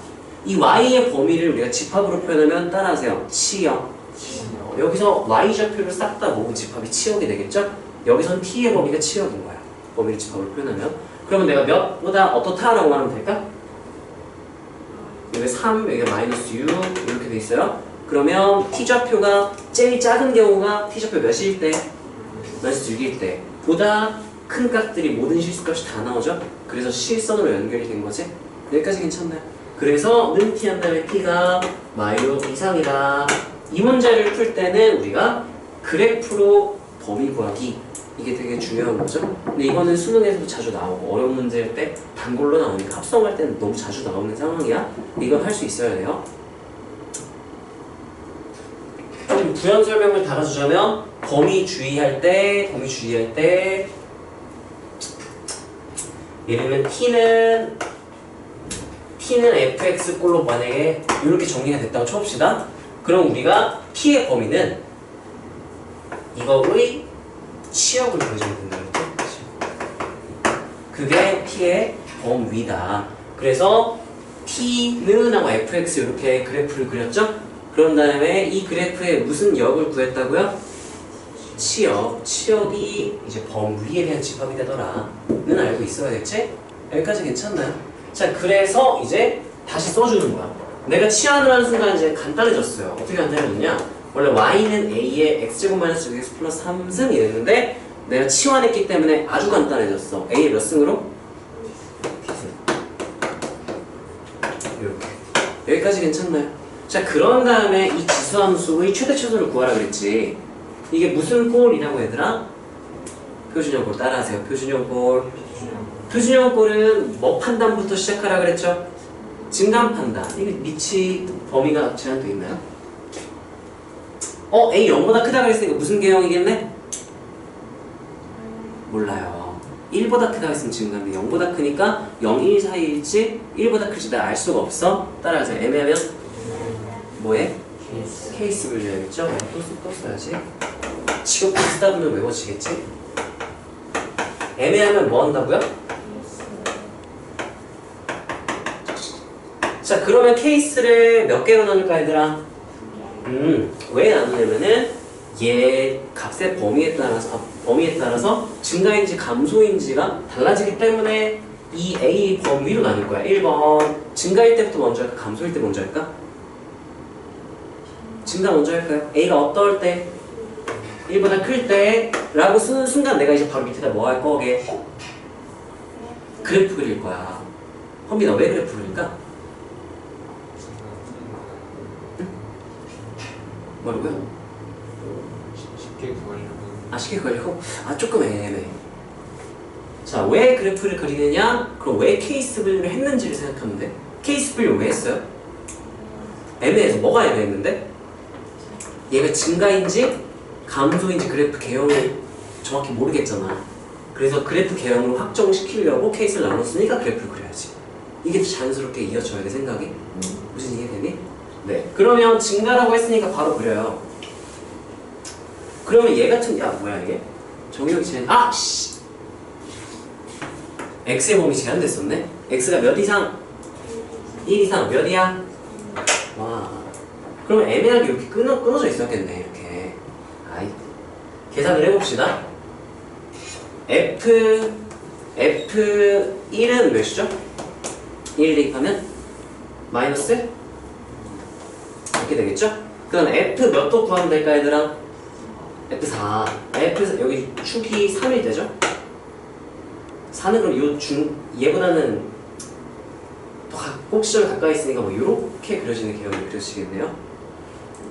이 y의 범위를 우리가 집합으로 표현하면 따라하세요. 치역. 여기서 y좌표를 싹 다 모은 집합이 치역이 되겠죠? 여기선 t의 범위가 치역인 거야. 범위를 집합으로 표현하면. 그러면 내가 몇보다 어떻다라고 하면 될까? 여기 3, 여기 마이너스 6 이렇게 돼 있어요. 그러면 t좌표가 제일 작은 경우가 t좌표 몇일 때? 마이너스 6일 때 보다 큰 값들이 모든 실수값이 다 나오죠? 그래서 실선으로 연결이 된 거지? 여기까지 괜찮나요? 그래서 는 t 한 다음에 t가 마이너스 이상이다. 이 문제를 풀 때는 우리가 그래프로 범위 구하기 이게 되게 중요한 거죠. 근데 이거는 수능에서도 자주 나오고 어려운 문제일 때 단골로 나오니까 합성할 때는 너무 자주 나오는 상황이야. 이건 할 수 있어야 돼요. 좀 부연 설명을 달아주자면 범위 주의할 때 예를 들면 t는 fx 꼴로 만약에 이렇게 정리가 됐다고 쳐봅시다. 그럼 우리가 t의 범위는 이거의 치역을 보여주면 된다 그랬죠? 그게 t의 범위다. 그래서 t는 하고 fx 이렇게 그래프를 그렸죠? 그런 다음에 이 그래프에 무슨 역을 구했다고요? 치역이 이제 범위에 대한 집합이 되더라는 알고 있어야겠지? 여기까지 괜찮나요? 자, 그래서 이제 다시 써주는 거야. 내가 치환을 하는 순간 이제 간단해졌어요. 어떻게 간단해졌냐? 원래 y는 a의 x제곱 마이너스 x 플러스 3승 이랬는데 내가 치환했기 때문에 아주 간단해졌어. a의 몇 승으로? 이렇게. 여기까지 괜찮나요? 자, 그런 다음에 이 지수함수의 최대 최소를 구하라 그랬지. 이게 무슨 꼴이라고 얘들아? 표준형 꼴 따라하세요. 표준형 꼴. 표준형 꼴은 뭐 판단부터 시작하라 그랬죠? 증감 판단. 이게 밑이 범위가 제한돼 있나요? A 0보다 크다 그랬으니까 무슨 개형이겠네? 몰라요. 1보다 크다 했으면 증감인데 0보다 크니까 0, 1 사이일지 1보다 클지 나 알 수가 없어. 따라하세요. 애매하면 뭐해? 케이스 불려야겠죠? 또 써야지. 직업도 쓰다 보면 외워지겠지? 애매하면 뭐 한다고요? 자, 그러면 케이스를 몇 개로 나눌까 얘들아? 왜 나누냐면은 얘 값의 범위에 따라서 증가인지 감소인지가 달라지기 때문에 이 A 범위로 나눌 거야. 1번 증가일 때부터 먼저 할까? 감소일 때 먼저 할까? 증가 먼저 할까요? A가 어떨 때? 1보다 클 때 라고 쓰는 순간 내가 이제 바로 밑에다 뭐 할 거게? 그래프 그릴 거야. 헌빈아 왜 그래프 그릴까? 뭐라고요? 쉽게 구하려고. 쉽게 그리고 조금 애매해. 자, 왜 그래프를 그리느냐? 그럼 왜 케이스 분류를 했는지를 생각하면 돼. 케이스 분류 왜 했어요? 애매해서. 뭐가 애매했는데? 얘가 증가인지 감소인지 그래프 개형을 정확히 모르겠잖아. 그래서 그래프 개형으로 확정시키려고 케이스를 나눴으니까 그래프를 그려야지. 이게 자연스럽게 이어져야 돼, 생각이. 무슨 이해되니? 네. 그러면 증가라고 했으니까 바로 그려요. 그러면 얘 같은 뭐야 이게? 정의역이 제한 x의 범위 제한됐었네? x가 몇 이상? 1 이상 몇 이야? 와. 그러면 애매하게 이렇게 끊어져 있었겠네, 이렇게. 계산을 해봅시다. F1은 몇이죠? 1 대입하면 마이너스? 이렇게 되겠죠? 그럼 F 몇 도 구하면 될까, 얘들아? F4. 여기 축이 3일 되죠? 4는 그럼 얘보다는 더 꼭지점에 가까이 있으니까 뭐 이렇게 그려지는 개형이 그려지겠네요.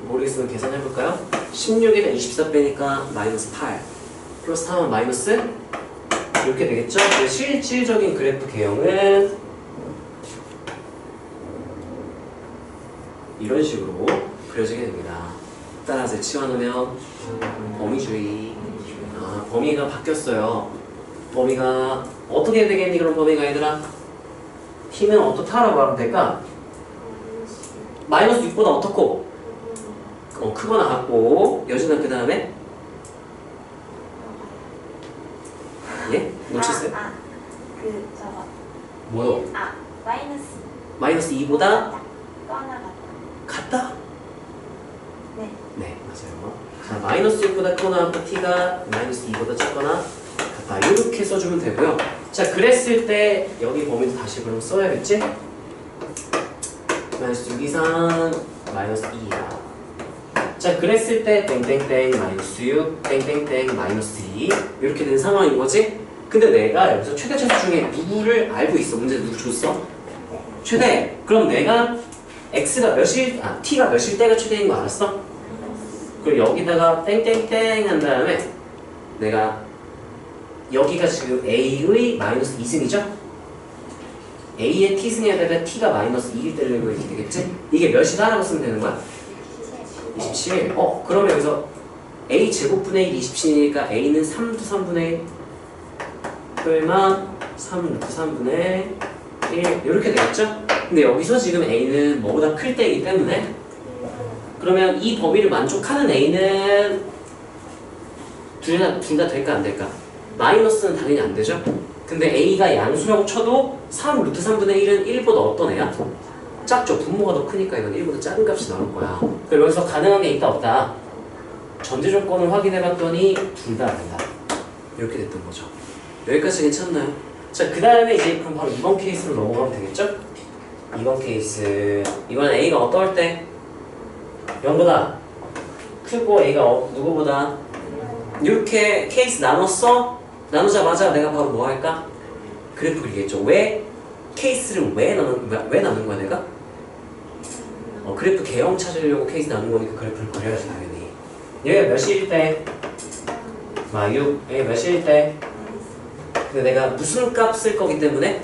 모르겠으면 계산해볼까요? 16에다 24 빼니까 마이너스 8 플러스 3은 마이너스 이렇게 되겠죠? 실질적인 그래프 개형은 이런 식으로 그려지게 됩니다. 따라서 치환하면 범위주의. 범위가 바뀌었어요. 범위가 어떻게 되겠니? 그럼 범위가 얘들아? t는 어떻다라고 하면 될까? 마이너스 6보다 어떻고? 크거나 같고. 여진아 그 다음에? 예? 놓쳤어요? 뭐요? 마이너스 2보다? 또 하나 같다? 네. 네, 맞아요. 자, 마이너스 6보다 크거나 같고 t가 마이너스 2보다 작거나 같다. 이렇게 써주면 되고요. 자, 그랬을 때 여기 범위도 다시 그럼 써야겠지? 마이너스 6 이상 마이너스 2이다. 자, 그랬을 때 땡땡땡 마이너스 6 땡땡땡 마이너스 2 이렇게 된 상황인 거지? 근데 내가 여기서 최대 최소 중에 누구를 알고 있어. 문제 누구 줬어? 최대. 그럼 내가 x가 몇일 t가 몇일 때가 최대인 거 알았어? 그리고 여기다가 땡땡땡 한 다음에 내가 여기가 지금 A의 마이너스 2승이죠? A의 T승에다가 T가 마이너스 2일 때리고 이렇게 되겠지? 이게 몇이다? 라고 쓰면 되는 거야? 27. 그러면 여기서 A 제곱분의 1 27이니까 A는 3루트 3분의 1 뿔만 3루트 3분의 1 이렇게 되겠죠? 근데 여기서 지금 A는 뭐보다 클 때이기 때문에 그러면 이 범위를 만족하는 A는 둘 다 될까 안 될까? 마이너스는 당연히 안 되죠? 근데 A가 양수라고 쳐도 3 루트 3분의 1은 1보다 어떤 애야? 작죠? 분모가 더 크니까 이건 1보다 작은 값이 나올 거야. 그럼 여기서 가능한 게 있다 없다? 전제 조건을 확인해봤더니 둘 다 안 된다. 이렇게 됐던 거죠. 여기까지 괜찮나요? 자, 그 다음에 이제 그럼 바로 2번 케이스로 넘어가면 되겠죠? 2번 케이스. 이번엔 A가 어떨 때? 0보다 크고 A가 누구보다? 이렇게 케이스 나눴어? 나누자마자 내가 바로 뭐 할까? 그래프 그리겠죠. 왜? 케이스를 왜 나눈 거야 내가? 그래프 개형 찾으려고 케이스 나눈 거니까 그래프를 그려야지 당연히. 얘가 몇일 때? 6. 얘가 몇일 때? 근데 내가 무슨 값 쓸 거기 때문에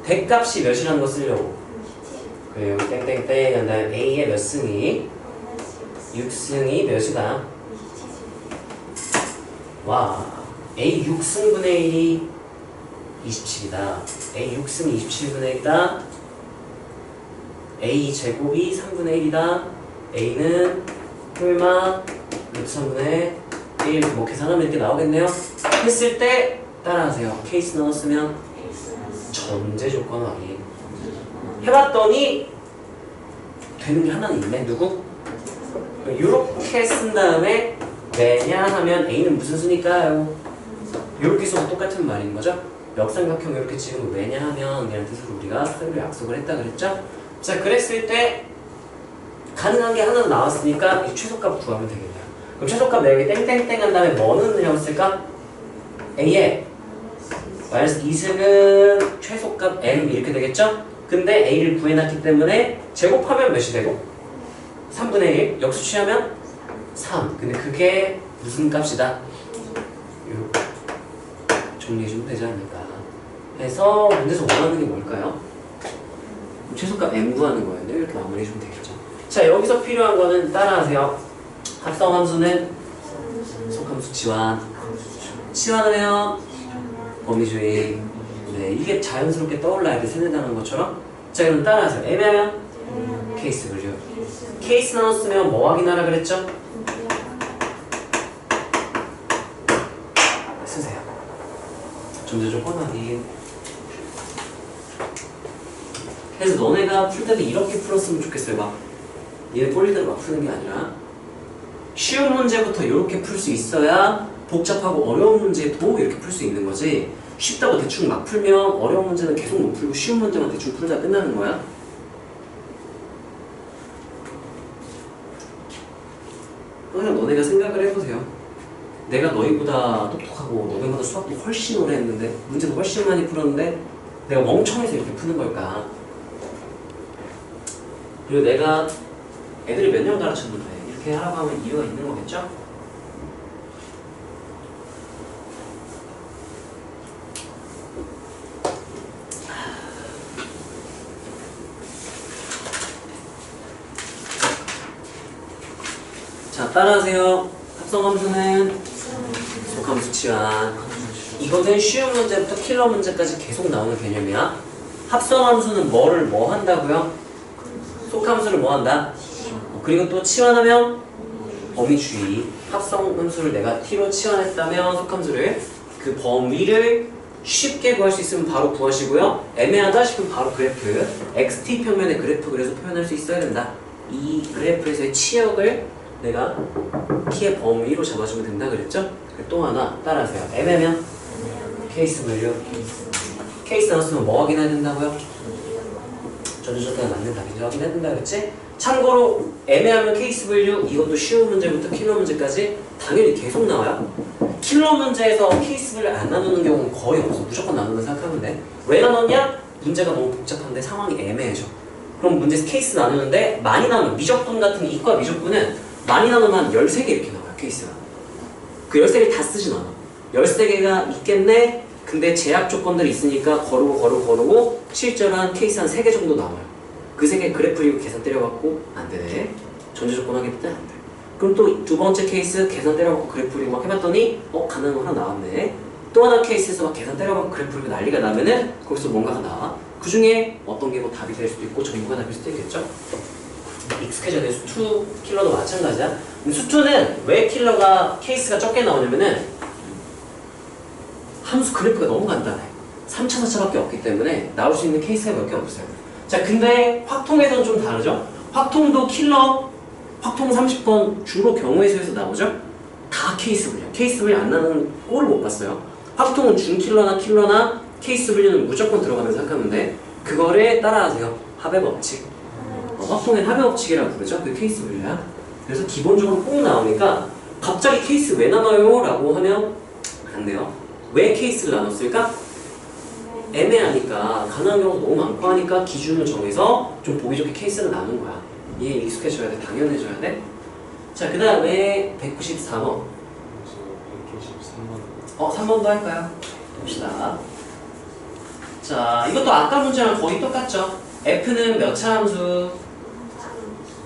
대값이 몇이라는 거 쓰려고. 그래 여기 땡땡땡 한 다음에 A의 몇 승이? 6승이 몇이다? 와, A 6승분의 1이 27이다. A 6승이 27분의 1이다. A 제곱이 3분의 1이다. A는 뿔마 루트 3분의 1 뭐 계산하면 이렇게 나오겠네요. 했을 때 따라하세요. 케이스 넣었으면 전제 조건 확인. 해봤더니 되는 게 하나는 있네. 누구? 이렇게 쓴 다음에 왜냐 하면 A는 무슨 수니까요? 이렇게 써도 똑같은 말인 거죠? 역삼각형 이렇게 지으면 왜냐 하면 이라는 뜻으로 우리가 서로 약속을 했다 그랬죠? 자, 그랬을 때 가능한 게 하나 나왔으니까 이 최소값 구하면 되겠네요. 그럼 최소값 내가 여기 땡땡땡 한 다음에 뭐는 넣으라고 쓸까? A에 마이너스 2승은 최소값 M 이렇게 되겠죠? 근데 A를 구해놨기 때문에 제곱하면 몇이 되고? 3분의 1 역수 취하면 3. 근데 그게 무슨 값이다? 이렇게 정리해주면 되지 않을까 해서 문제에서 원하는 게 뭘까요? 최소값 M 구하는 거였네요. 이렇게 마무리해주면 되겠죠. 자, 여기서 필요한 거는 따라하세요. 합성함수는 속함수 치환. 치환하면 범위주의. 네, 이게 자연스럽게 떠올라야 돼. 세뇌당한 것처럼. 자, 그럼 따라하세요. 애매하면 케이스 그죠? 케이스 나눴으면 뭐 확인하라 그랬죠? 쓰세요. 전제 조건 확인. 그래서 너네가 풀 때도 이렇게 풀었으면 좋겠어요. 막 얘네 꼴릴 대로 막 푸는 게 아니라 쉬운 문제부터 이렇게 풀 수 있어야 복잡하고 어려운 문제도 이렇게 풀 수 있는 거지. 쉽다고 대충 막 풀면 어려운 문제는 계속 못 풀고 쉬운 문제만 대충 풀다 끝나는 거야. 그냥 너네가 생각을 해보세요. 내가 너희보다 똑똑하고 너희보다 수학도 훨씬 오래 했는데 문제도 훨씬 많이 풀었는데 내가 멍청해서 이렇게 푸는 걸까? 그리고 내가 애들이 몇 년 가르쳤는데 이렇게 하라고 하면 이유가 있는 거겠죠? 자, 따라하세요. 합성함수는 속함수 치환. 이거는 쉬운 문제부터 킬러 문제까지 계속 나오는 개념이야. 합성함수는 뭐를 뭐 한다고요? 속함수를 뭐 한다? 그리고 또 치환하면 범위주의. 합성함수를 내가 t로 치환했다면 속함수를 그 범위를 쉽게 구할 수 있으면 바로 구하시고요. 애매하다 싶으면 바로 그래프 xt 평면의 그래프 그래서 표현할 수 있어야 된다. 이 그래프에서의 치역을 내가 t의 범위로 잡아주면 된다 그랬죠? 또 하나 따라하세요. 애매하면 케이스 분류. 케이스 나눴으면 뭐 확인해야 된다고요? 전주조건에 맞는 답인지 확인해야 된다 그랬지? 참고로 애매하면 케이스 분류 이것도 쉬운 문제부터 킬러 문제까지 당연히 계속 나와요. 킬러 문제에서 케이스 분류 안 나누는 경우는 거의 없어. 무조건 나누는 생각하면 돼. 왜 나눴냐? 문제가 너무 복잡한데 상황이 애매해져. 그럼 문제에서 케이스 나누는데 많이 나누면 미적분 같은 이과 미적분은 많이 나누면 한 13개 이렇게 나와요. 케이스가. 그 13개 다 쓰진 않아. 13개가 있겠네. 근데 제약 조건들이 있으니까 거르고 실제로 한 케이스 한 3개 정도 나와요. 그 3개 그래프리고 계산 때려갖고 안 되네. 전제 조건 하기 때문에 안 돼. 그럼 또 두 번째 케이스 계산 때려갖고 그래프리고 막 해봤더니 가능한 거 하나 나왔네. 또 하나 케이스에서 막 계산 때려갖고 그래프리고 난리가 나면은 거기서 뭔가가 나와. 그 중에 어떤 게 뭐 답이 될 수도 있고 전부가 답일 수도 있겠죠. 익숙해져야 돼. 수투 킬러도 마찬가지야. 근데 수투는 왜 킬러가 케이스가 적게 나오냐면은 함수 그래프가 너무 간단해. 3차, 4차밖에 없기 때문에 나올 수 있는 케이스가 몇 개 없어요. 자, 근데 확통에서는 좀 다르죠? 확통도 킬러, 확통 30번 주로 경우의 수에서 나오죠? 다 케이스 분류. 케이스 분류 안 나는 꼴을 못 봤어요. 확통은 킬러나 케이스 분류는 무조건 들어가면서 생각하는데 그거를 따라하세요. 합의 법칙. 확통엔 합의 법칙이라고 부르죠? 그게 케이스 분류야. 그래서 기본적으로 꼭 나오니까 갑자기 케이스 왜 나눠요? 라고 하면 안 돼요. 왜 케이스를 나눴을까? 애매하니까 가능한 경우도 너무 많고 하니까 기준을 정해서 좀 보기 좋게 케이스를 나눈 거야. 이해 익숙해져야 돼. 당연해져야 돼. 자, 그 다음에 194번. 193번. 3번도 할까요? 봅시다. 자, 이것도 아까 문제랑 거의 똑같죠? F는 몇 차 함수?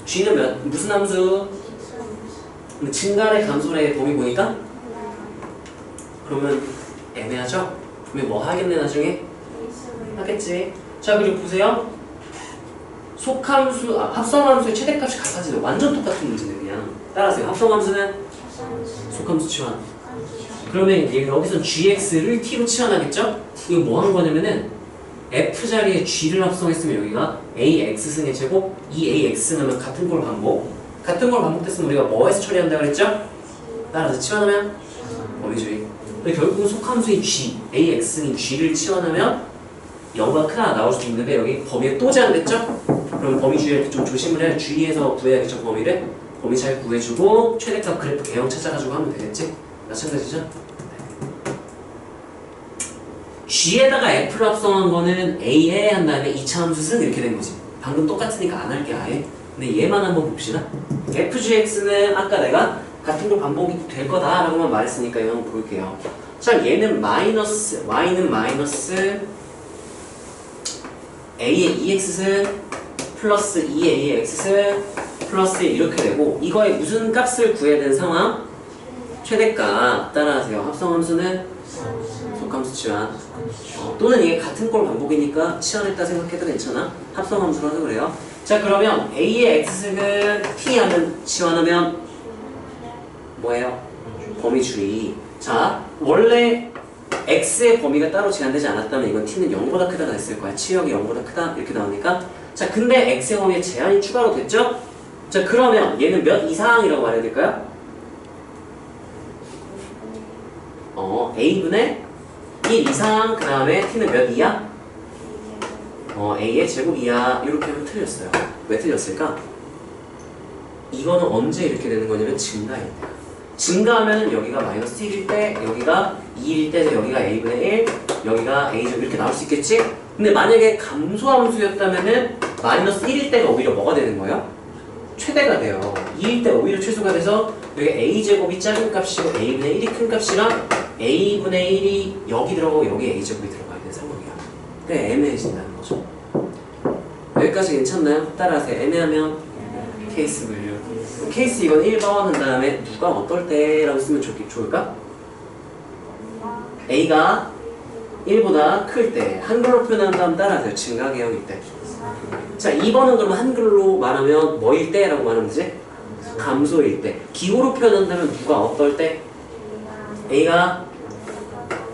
G는 무슨 함수? 근데 증가래 감소래 범위 보니까? 그러면 애매하죠? 그러면 뭐 하겠네 나중에? 하겠지. 자, 그리고 보세요. 속함수, 합성함수의 최대값이 같아지죠. 완전 똑같은 문제네 그냥. 따라하세요. 합성함수는 속함수 치환. 그러면 여기서 gx를 t로 치환하겠죠? 이거 뭐 하는 거냐면은 f 자리에 g를 합성했으면 여기가 ax승의 제곱 2ax 하면 같은 걸 반복. 같은 걸 반복됐으면 우리가 뭐에서 처리한다 그랬죠? 따라서 치환하면 범위주의. 근데 결국은 속함수인 g, ax승인 g를 치환하면 0보다 크다 나올 수 있는데 여기 범위에 또 제한됐죠? 그럼 범위주의를 좀 조심을 해야 주의해서 구해야겠죠 범위를? 범위 잘 구해주고 최대값 그래프 개형 찾아가지고 하면 되겠지? 마찬가지죠? G에다가 F를 합성한 거는 A에 한 다음에 2차 함수 쓴 이렇게 된 거지. 방금 똑같으니까 안 할게 아예. 근데 얘만 한번 봅시다. FGX는 아까 내가 같은 걸 반복이 될 거다라고만 말했으니까 이거 한번 볼게요. 자, 얘는 마이너스, Y는 마이너스 A의 2X승 플러스 2A의 X승 플러스 이렇게 되고 이거에 무슨 값을 구해야 되는 상황? 최대값 따라하세요. 합성함수는 속함수 치환. 또는 이게 같은 꼴 반복이니까 치환했다 생각해도 괜찮아. 합성함수라서 그래요. 자, 그러면 A의 X승은 T 하면 치환하면 뭐예요? 범위주의. 자, 원래 X의 범위가 따로 제한되지 않았다면 이건 T는 0보다 크다가 됐을 거야. 치역이 0보다 크다 이렇게 나오니까. 자, 근데 X의 범위에 제한이 추가로 됐죠? 자, 그러면 얘는 몇 이상이라고 말해야 될까요? A분의 1 이상, 그 다음에 T는 몇 이하? A의 제곱 이하. 이렇게 하면 틀렸어요. 왜 틀렸을까? 이거는 언제 이렇게 되는 거냐면 증가일 때. 증가하면 여기가 마이너스 1일 때, 여기가 2일 때, 여기가 A분의 1, 여기가 A제곱 이렇게 나올 수 있겠지? 근데 만약에 감소함수였다면은 마이너스 1일 때가 오히려 뭐가 되는 거예요? 최대가 돼요. 2일 때 오히려 최소가 돼서 여기 A제곱이 작은 값이고 A분의 1이 큰 값이랑 A분의 1이 여기 들어가고 여기 A제곱이 들어가야 되는 상황이야. 그래, 애매해진다는 거죠. 여기까지 괜찮나요? 따라하세요. 애매하면 케이스 분류. 케이스 이건 1번 한 다음에 누가 어떨 때라고 쓰면 좋을까? A가 1보다 클 때. 한글로 표현한 다음 따라하세요. 증가 개형일 때. 자, 2번은 그러면 한글로 말하면 뭐일 때라고 말하면 되지? 감소일 때. 기호로 표현한다면 누가 어떨 때? A가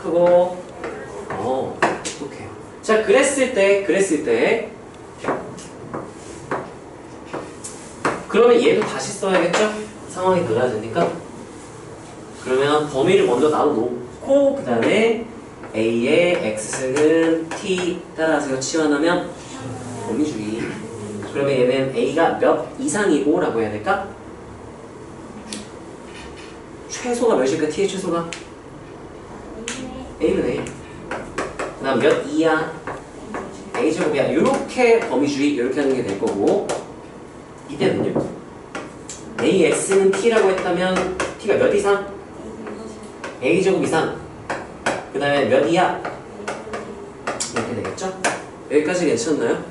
크고 똑똑해요. 자, 그랬을 때 그러면 얘도 다시 써야겠죠? 상황이 달라지니까. 그러면 범위를 먼저 나눠놓고 그 다음에 A의 X승은 T 따라하세요. 치환하면 범위주의. 그러면 얘는 A가 몇 이상이고 라고 해야 될까? 최소가 몇일까? T의 최소가? A는 A. 그 다음 몇 이하? a제곱이야. 이렇게 범위주의 이렇게 하는 게 될 거고 이때는요. ax는 t라고 했다면 t가 몇 이상? a제곱 이상. 그 다음에 몇 이하? 이렇게 되겠죠? 여기까지 괜찮나요?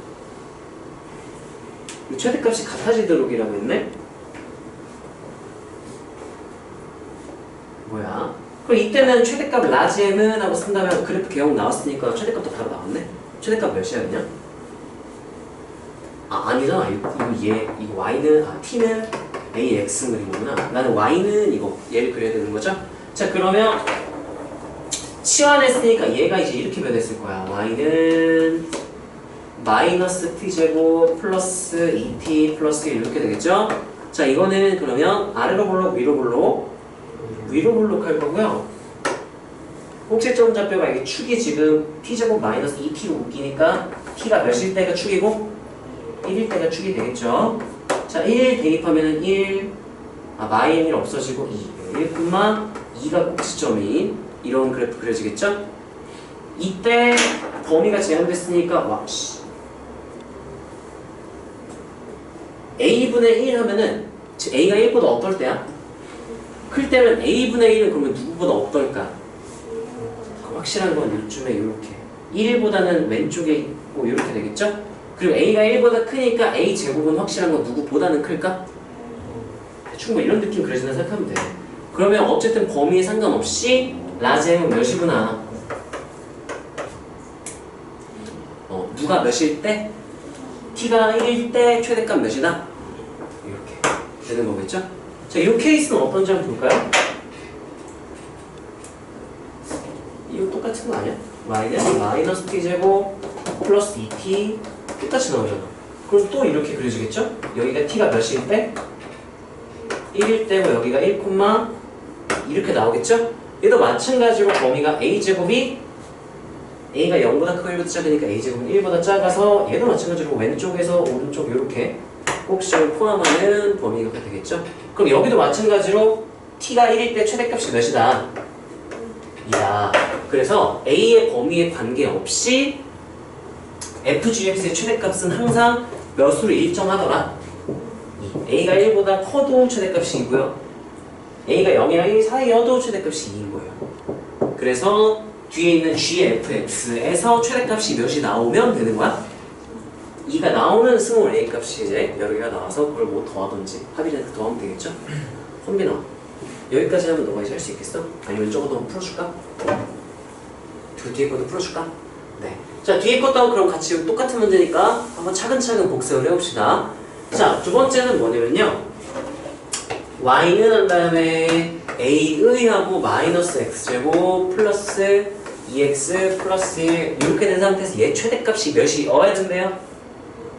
최대값이 같아지도록이라고 했네? 뭐야? 그럼 이때는 최대값 라지 m은 하고 쓴다면 그래프 개형 나왔으니까 최대값도 바로 나왔네? 최대값 몇이야 그냥? 아 아니잖아. 이거 y는 t는 ax 그린 거구나. 나는 y는 이거 얘를 그려야 되는 거죠? 자 그러면 치환했으니까 얘가 이제 이렇게 변했을 거야. y는 마이너스 t제곱 플러스 2t 플러스 1 이렇게 되겠죠? 자 이거는 그러면 아래로 볼록 위로 볼록 위로 볼록 할 거고요. 꼭지점 좌표가 이게 축이 지금 t제곱 마이너스 2t로 웃기니까 t가 몇일 때가 축이고 1일 때가 축이 되겠죠? 자 1 대입하면은 1 마이너스 1 없어지고 2 1,2가 꼭지점인 이런 그래프 그려지겠죠? 이때 범위가 제한됐으니까 와 a분의 1 하면은 a가 1보다 어떨 때야? 클 때는 a분의 1은 그러면 누구보다 어떨까? 확실한 건 이쯤에 이렇게 1보다는 왼쪽에 있고 이렇게 되겠죠? 그리고 a가 1보다 크니까 a 제곱은 확실한 건 누구보다는 클까? 대충 뭐 이런 느낌 그려진다 생각하면 돼. 그러면 어쨌든 범위에 상관없이 라지는 몇이구나. 누가 몇일 때? t가 1일 때 최대값 몇이다? 이렇게 되는 거겠죠? 자, 이 케이스는 어떤지 한번 볼까요? 이거 똑같은 거 아니야? y는 마이너스 t제곱 플러스 2t 똑같이 나오잖아. 그럼 또 이렇게 그려지겠죠? 여기가 t가 몇일 때? 1일 때고 여기가 1, 이렇게 나오겠죠? 얘도 마찬가지로 범위가 a제곱이 a가 0보다 크고 1보다 작으니까 a제곱은 1보다 작아서 얘도 마찬가지로 왼쪽에서 오른쪽 이렇게 꼭지점을 포함하는 범위가 되겠죠? 그럼 여기도 마찬가지로 t가 1일 때 최대값이 몇이다? 이다. 그래서 a의 범위에 관계없이 fgx의 최대값은 항상 몇으로 일정하더라. a가 1보다 커도 최대값이 2고요. a가 0이랑 1 사이여도 최대값이 2인 거예요. 그래서 뒤에 있는 gfx에서 최대값이 몇이 나오면 되는 거야? 2가 나오면 스몰 a 값이 이제 여러 개가 나와서 그걸 뭐 더하든지 합의해서 더하면 되겠죠? 선빈아 여기까지 하면 너가 이제 할 수 있겠어? 아니면 저것도 한번 풀어줄까? 뒤에 것도 풀어줄까? 네. 자 뒤에 것도 그럼 같이 똑같은 문제니까 한번 차근차근 복습을 해봅시다. 자 두 번째는 뭐냐면요. y는 한 다음에 a의 하고 마이너스 x제곱 플러스 2x 플러스 1 이렇게 된 상태에서 얘 최대값이 몇이어야 된대요?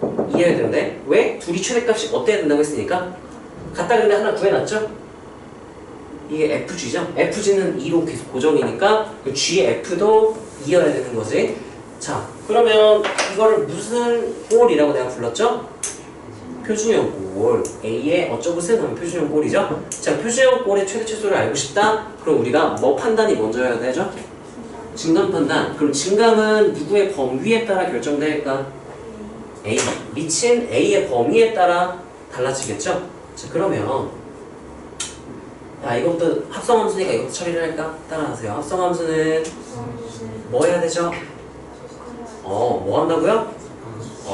2여야 된대. 왜? 둘이 최대값이 어때야 된다고 했으니까 같다 근데 하나 구해놨죠? 이게 fg죠? fg는 2로 계속 고정이니까 gf도 2여야 되는 거지. 자 그러면 이거를 무슨 꼴이라고 내가 불렀죠? 표준형 꼴. A의 어쩌고슨 하면 표준형 꼴이죠? 자, 표준형 꼴의 최대 최소를 알고 싶다? 그럼 우리가 뭐 판단이 먼저 해야 되죠? 증감 판단. 그럼 증감은 누구의 범위에 따라 결정될까? A. 미친 A의 범위에 따라 달라지겠죠? 자, 그러면 야, 이것도 합성함수니까 이것도 처리를 할까? 따라하세요. 합성함수는 뭐 해야 되죠? 뭐 한다고요?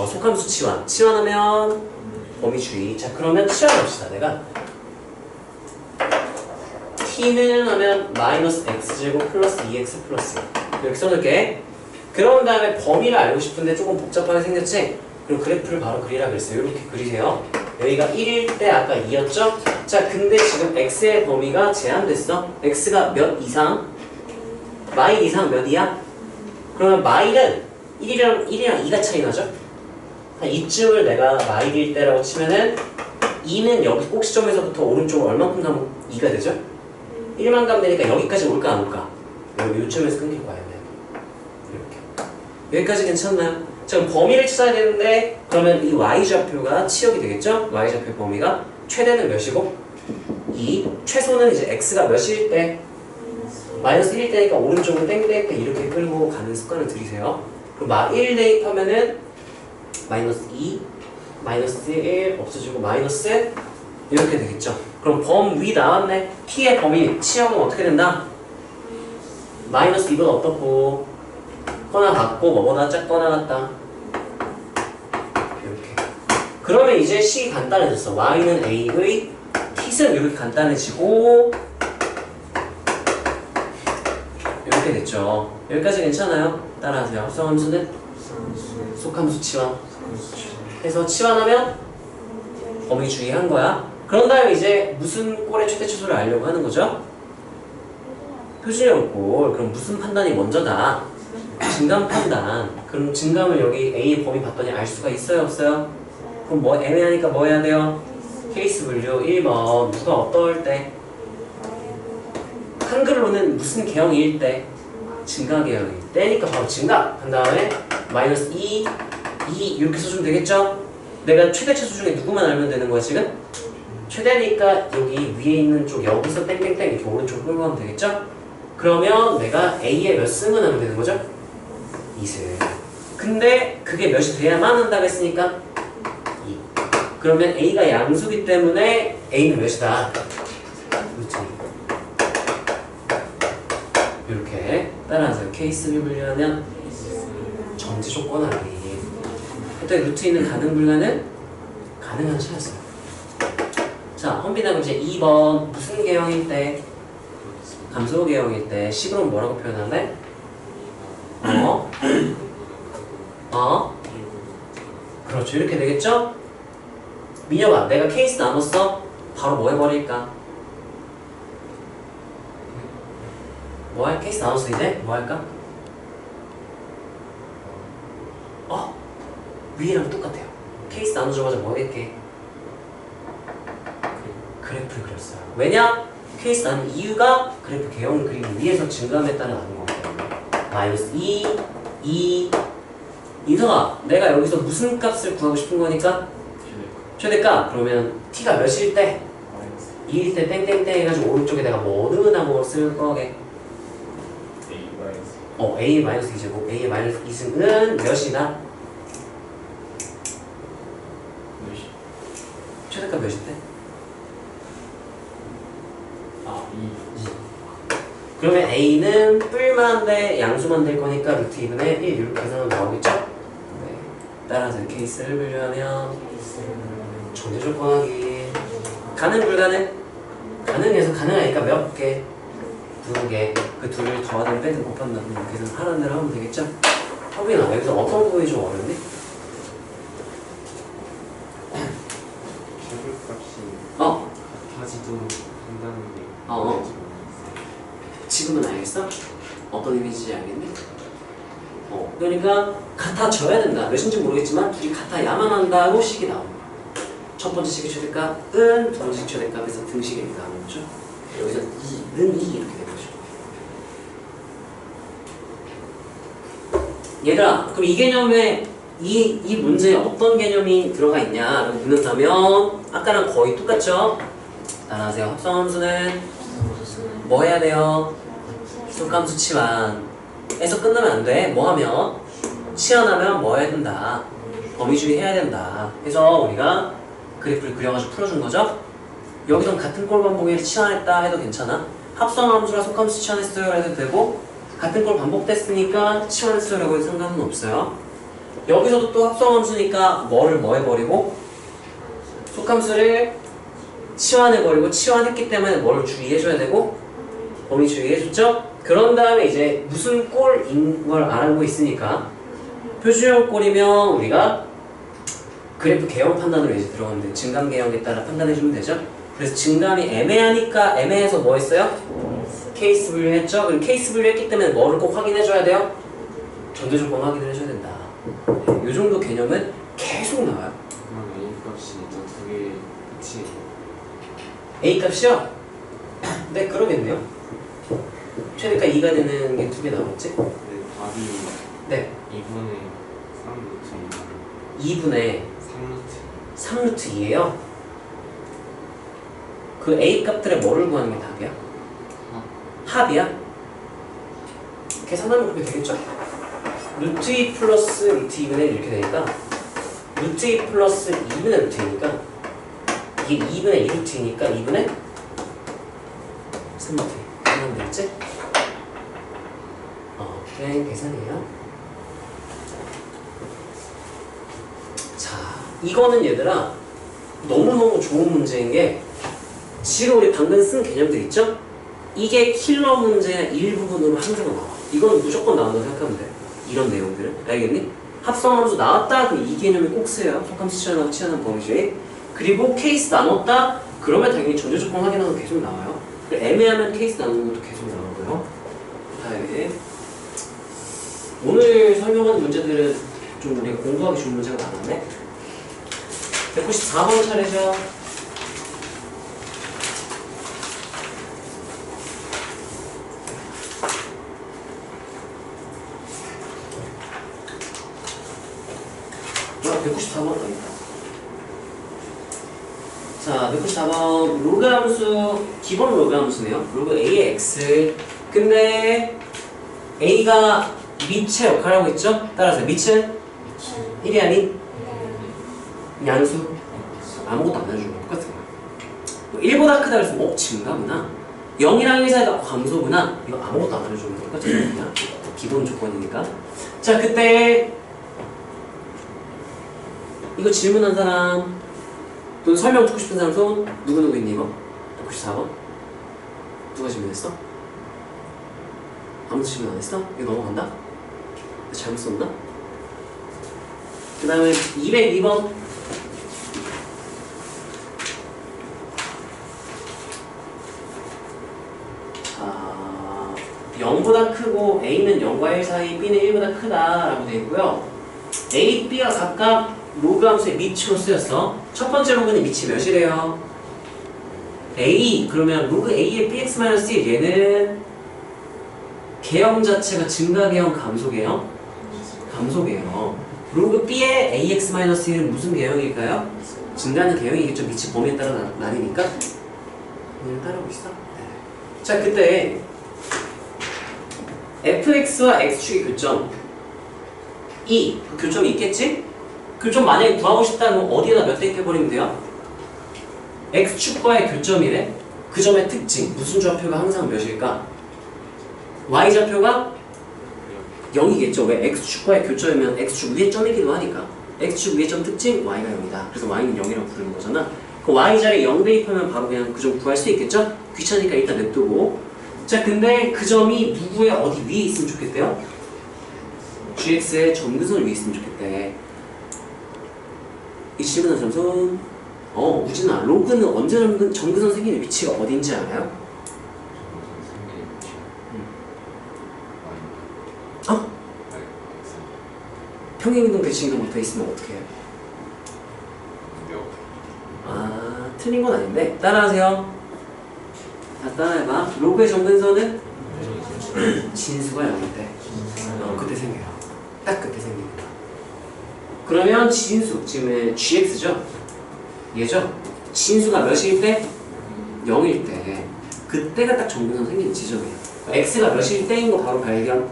속함수 치환. 치환하면 범위주의. 자 그러면 치환합시다. 내가 t는 하면 마이너스 x제곱 플러스 2x 플러스 1 이렇게 써놓을게. 그런 다음에 범위를 알고 싶은데 조금 복잡하게 생겼지? 그럼 그래프를 바로 그리라 그랬어요. 이렇게 그리세요. 여기가 1일 때 아까 2였죠? 자 근데 지금 x의 범위가 제한됐어. x가 몇 이상? 마일 이상 몇 이야? 그러면 마일은 1이랑 2가 차이 나죠? 이쯤을 내가 마일일 때라고 치면은 2는 여기 꼭지점에서부터 오른쪽으로 얼만큼 가면 2가 되죠? 1만 가면 되니까 여기까지 올까 안 올까? 여기 요점에서 끊길 거야. 이렇게 여기까지 괜찮나요? 자 그럼 범위를 찾아야 되는데 그러면 이 y좌표가 치역이 되겠죠? y좌표 범위가 최대는 몇이고? 2 최소는 이제 x가 몇일 때? 마이너스 1일 때니까 오른쪽은 땡땡땡 이렇게 끌고 가는 습관을 들이세요. 그럼 1 대입하면은 마이너스 2, 마이너스 1 없어지고 마이너스 이렇게 되겠죠. 그럼 범 위 나왔네. t의 범위 치역은 어떻게 된다? 마이너스 2보다 어떻고? 거나 같고 뭐보다 작거나 같다. 이렇게. 그러면 이제 식이 간단해졌어. y는 a의 t는 이렇게 간단해지고 이렇게 됐죠. 여기까지 괜찮아요? 따라하세요. 합성함수는 속함수 치환. 해서 치환하면 범위 주의한 거야. 그런 다음에 이제 무슨 꼴의 최대치수를 알려고 하는 거죠? 표준형 꼴. 그럼 무슨 판단이 먼저다? 증감 판단. 그럼 증감을 여기 A 범위 봤더니 알 수가 있어요? 없어요? 그럼 뭐 애매하니까 뭐 해야 돼요? 케이스 분류 1번. 누가 어떨 때? 한글로는 무슨 개형일 때? 증가 개형일 때니까 바로 증가. 그 다음에 마이너스 2, 2 이렇게 써주면 되겠죠? 내가 최대치수 중에 누구만 알면 되는 거야 지금? 최대니까 여기 위에 있는 쪽 여기서 땡땡땡 이렇게 오른쪽으로 끌고 가면 되겠죠? 그러면 내가 A의 몇 승을 하면 되는 거죠? 2승. 근데 그게 몇이 돼야만 한다고 했으니까 2. 그러면 A가 양수기 때문에 A는 몇이다? 루트 2. 이렇게 따라하세요. 케이스를 분류하면 정지 조건하기. 일단 루트 2는 가능 불가능? 가능한 차였어요. 자, 헌빈하고 이제 2번 무슨 개형일 때? 감소 개형일 때 식으로 뭐라고 표현하래? 그렇죠. 이렇게 되겠죠? 민혁아, 내가 케이스 나눴어? 바로 뭐 해버릴까? 뭐 할? 케이스 나눴어 이제? 뭐 할까? 위랑 똑같아요. 케이스 나누자마자 뭐 할게? 그래프를 그렸어요. 왜냐? 케이스 나눈 이유가 그래프 개형 그림 위에서 증감에 따라 나눈 거기 때문에. 마이너스 2, 2. 인성아, 내가 여기서 무슨 값을 구하고 싶은 거니까? 최대값. 그러면 t가 몇일 때? 2일 때 땡땡땡 해가지고 오른쪽에 내가 뭐는 하고 쓸 거게? A 마이너스 2제곱. A의 마이너스 2승은 몇이나? 최대값 몇일 때? 2. 그러면 A는 뿔만 돼 양수만 될 거니까 루트 2분의 1 이렇게 계산하면 나오겠죠? 네. 따라서 케이스를 분류하면 정제 조건하기. 가능 불가능? 가능해서 가능하니까 몇 개? 2개. 그 둘을 더하든 빼든 곱한다든 이렇게 하라는 대로 하면 되겠죠? 허빈아, 여기서 어떤 부분이 좀 어렵니? 최대값이 같아지도 한다는 게 지금은 알겠어? 어떤 의미인지 알겠니? 그러니까 같아져야 된다. 몇인지 모르겠지만 둘이 같아야만 한다고 식이 나오는 거야. 첫 번째 식의 최대값은 두 번째 최대값에서 등식이 나오는 거죠. 여기서 2는 2 이렇게 되는 거죠. 얘들아, 그럼 이 개념에 이 문제에 어떤 개념이 들어가 있냐라고 묻는다면 아까랑 거의 똑같죠? 따라하세요. 합성함수는 뭐 해야 돼요? 속함수 치환에서 끝나면 안 돼. 뭐 하면? 치환하면 뭐 해야 된다? 범위주의 해야 된다. 해서 우리가 그래프를 그려가지고 풀어준 거죠? 여기선 같은 꼴 반복을 치환했다 해도 괜찮아. 합성함수라 속함수 치환했어요 해도 되고 같은 꼴 반복됐으니까 치환했어요 라고 해도 상관은 없어요. 여기서도 또 합성함수니까 뭐를 뭐 해버리고 속함수를 치환해버리고 치환했기 때문에 뭐를 주의해줘야 되고 범위 주의해줬죠? 그런 다음에 이제 무슨 꼴인 걸 알고 있으니까 표준형 꼴이면 우리가 그래프 개형 판단으로 이제 들어가면 돼. 증감 개형에 따라 판단해주면 되죠? 그래서 증감이 애매하니까 애매해서 뭐 했어요? 케이스 분류했죠? 그럼 케이스 분류했기 때문에 뭐를 꼭 확인해줘야 돼요? 전제 조건 확인을 해줘야 된다. 이 정도 개념은 계속 나와요. 그럼 A 값이 저 두 개 같이 A 값이요? 네, 그러겠네요. 최대가 2가 되는 게 두 개 나오겠지? 답이 네. 2분의 3루트 2분의 3루트 3루트 2예요. 그 A 값들의 뭐를 구하는 게 답이야? 합이야? 계산하면 그렇게 되겠죠? 루트 2 플러스 루트 2분의 1 이렇게 되니까 루트 2 플러스 2분의 루트 2니까 이게 2분의 2루트이니까 2분의 3루트 하면 되겠지? 그냥 계산이에요. 자, 이거는 얘들아 너무너무 좋은 문제인 게 지금 우리 방금 쓴 개념들 있죠? 이게 킬러 문제의 일부분으로 항상 나와. 이건 무조건 나온다고 생각하면 돼. 이런 내용들을. 알겠니? 합성함수 나왔다? 그럼 이 개념을 꼭 써요. 속함수 치환하고 치환한 범위주의. 그리고 케이스 나눴다? 그러면 당연히 전제조건 확인하는 거 계속 나와요. 애매하면 케이스 나누는 것도 계속 나오고요. 다음에 오늘 설명한 문제들은 좀 우리가 공부하기 좋은 문제가 많았네. 194번 차례죠. 아, 194번 아니다. 자, 194번 로그 함수, 기본 로그 함수네요. 로그 a의 x. 근데 a가 미치의 역할을 하고 있죠? 따라서 미치는 1이 아닌 양수. 아무것도 안 해주고 똑같은 거야. 1보다 크다 그랬으면 증가구나. 0이랑 1 사이가 감소구나. 이거 아무것도 안 해주면 똑같은 거야. 기본 조건이니까. 자, 그때 이거 질문한 사람 또는 설명 듣고 싶은 사람 손 누구 있니 이거? 94번? 누가 질문했어? 아무도 질문 안 했어? 이거 넘어간다? 잘못 썼나? 그 다음에 202번 자, 0보다 크고 A는 0과 1 사이, B는 1보다 크다라고 되어 있고요. A, B가 각각 로그 함수의 미치로 쓰였어. 첫 번째 로그는 미치 몇이래요? A, 그러면 로그 A의 bx-1 얘는 개형 자체가 증가개형, 감소개형? 감소개형. 로그 B의 ax-1은 무슨 개형일까요? 증가하는 개형이겠죠. 미치 범위에 따라 나뉘니까. 얘를 따라오고 있어? 네. 자, 그때 fx와 x축의 교점 그 교점이 있겠지? 교점 만약에 구하고 싶다면 어디에다 몇 대입해버리면 돼요? x축과의 교점이래. 그 점의 특징, 무슨 좌표가 항상 몇일까? y좌표가 0이겠죠. 왜? x축과의 교점이면 x축 위에 점이기도 하니까. x축 위에 점 특징 y가 0이다. 그래서 y는 0이라고 부르는 거잖아. 그 y자리에 0 대입하면 바로 그냥 그 점 구할 수 있겠죠? 귀찮으니까 일단 냅두고. 자, 근데 그 점이 누구의 어디 위에 있으면 좋겠대요? gx의 점근선 위에 있으면 좋겠대. 이 질문한 점선 우진아, 로그는 언제 점근선 생기는 위치가 어딘지 알아요? 평행이동 대칭이동 붙어 있으면 어떻게 해요? 틀린 건 아닌데 따라하세요. 다 따라해봐. 로그의 점근선은 진수가 0일 때 그때 생겨요. 딱 그때 생깁니다. 그러면 진수, 지금 gx죠? 얘죠? 진수가 몇일 때? 0일 때. 그때가 딱 점근선 생기는 지점이에요. x가 몇일 때인 거 바로 발견.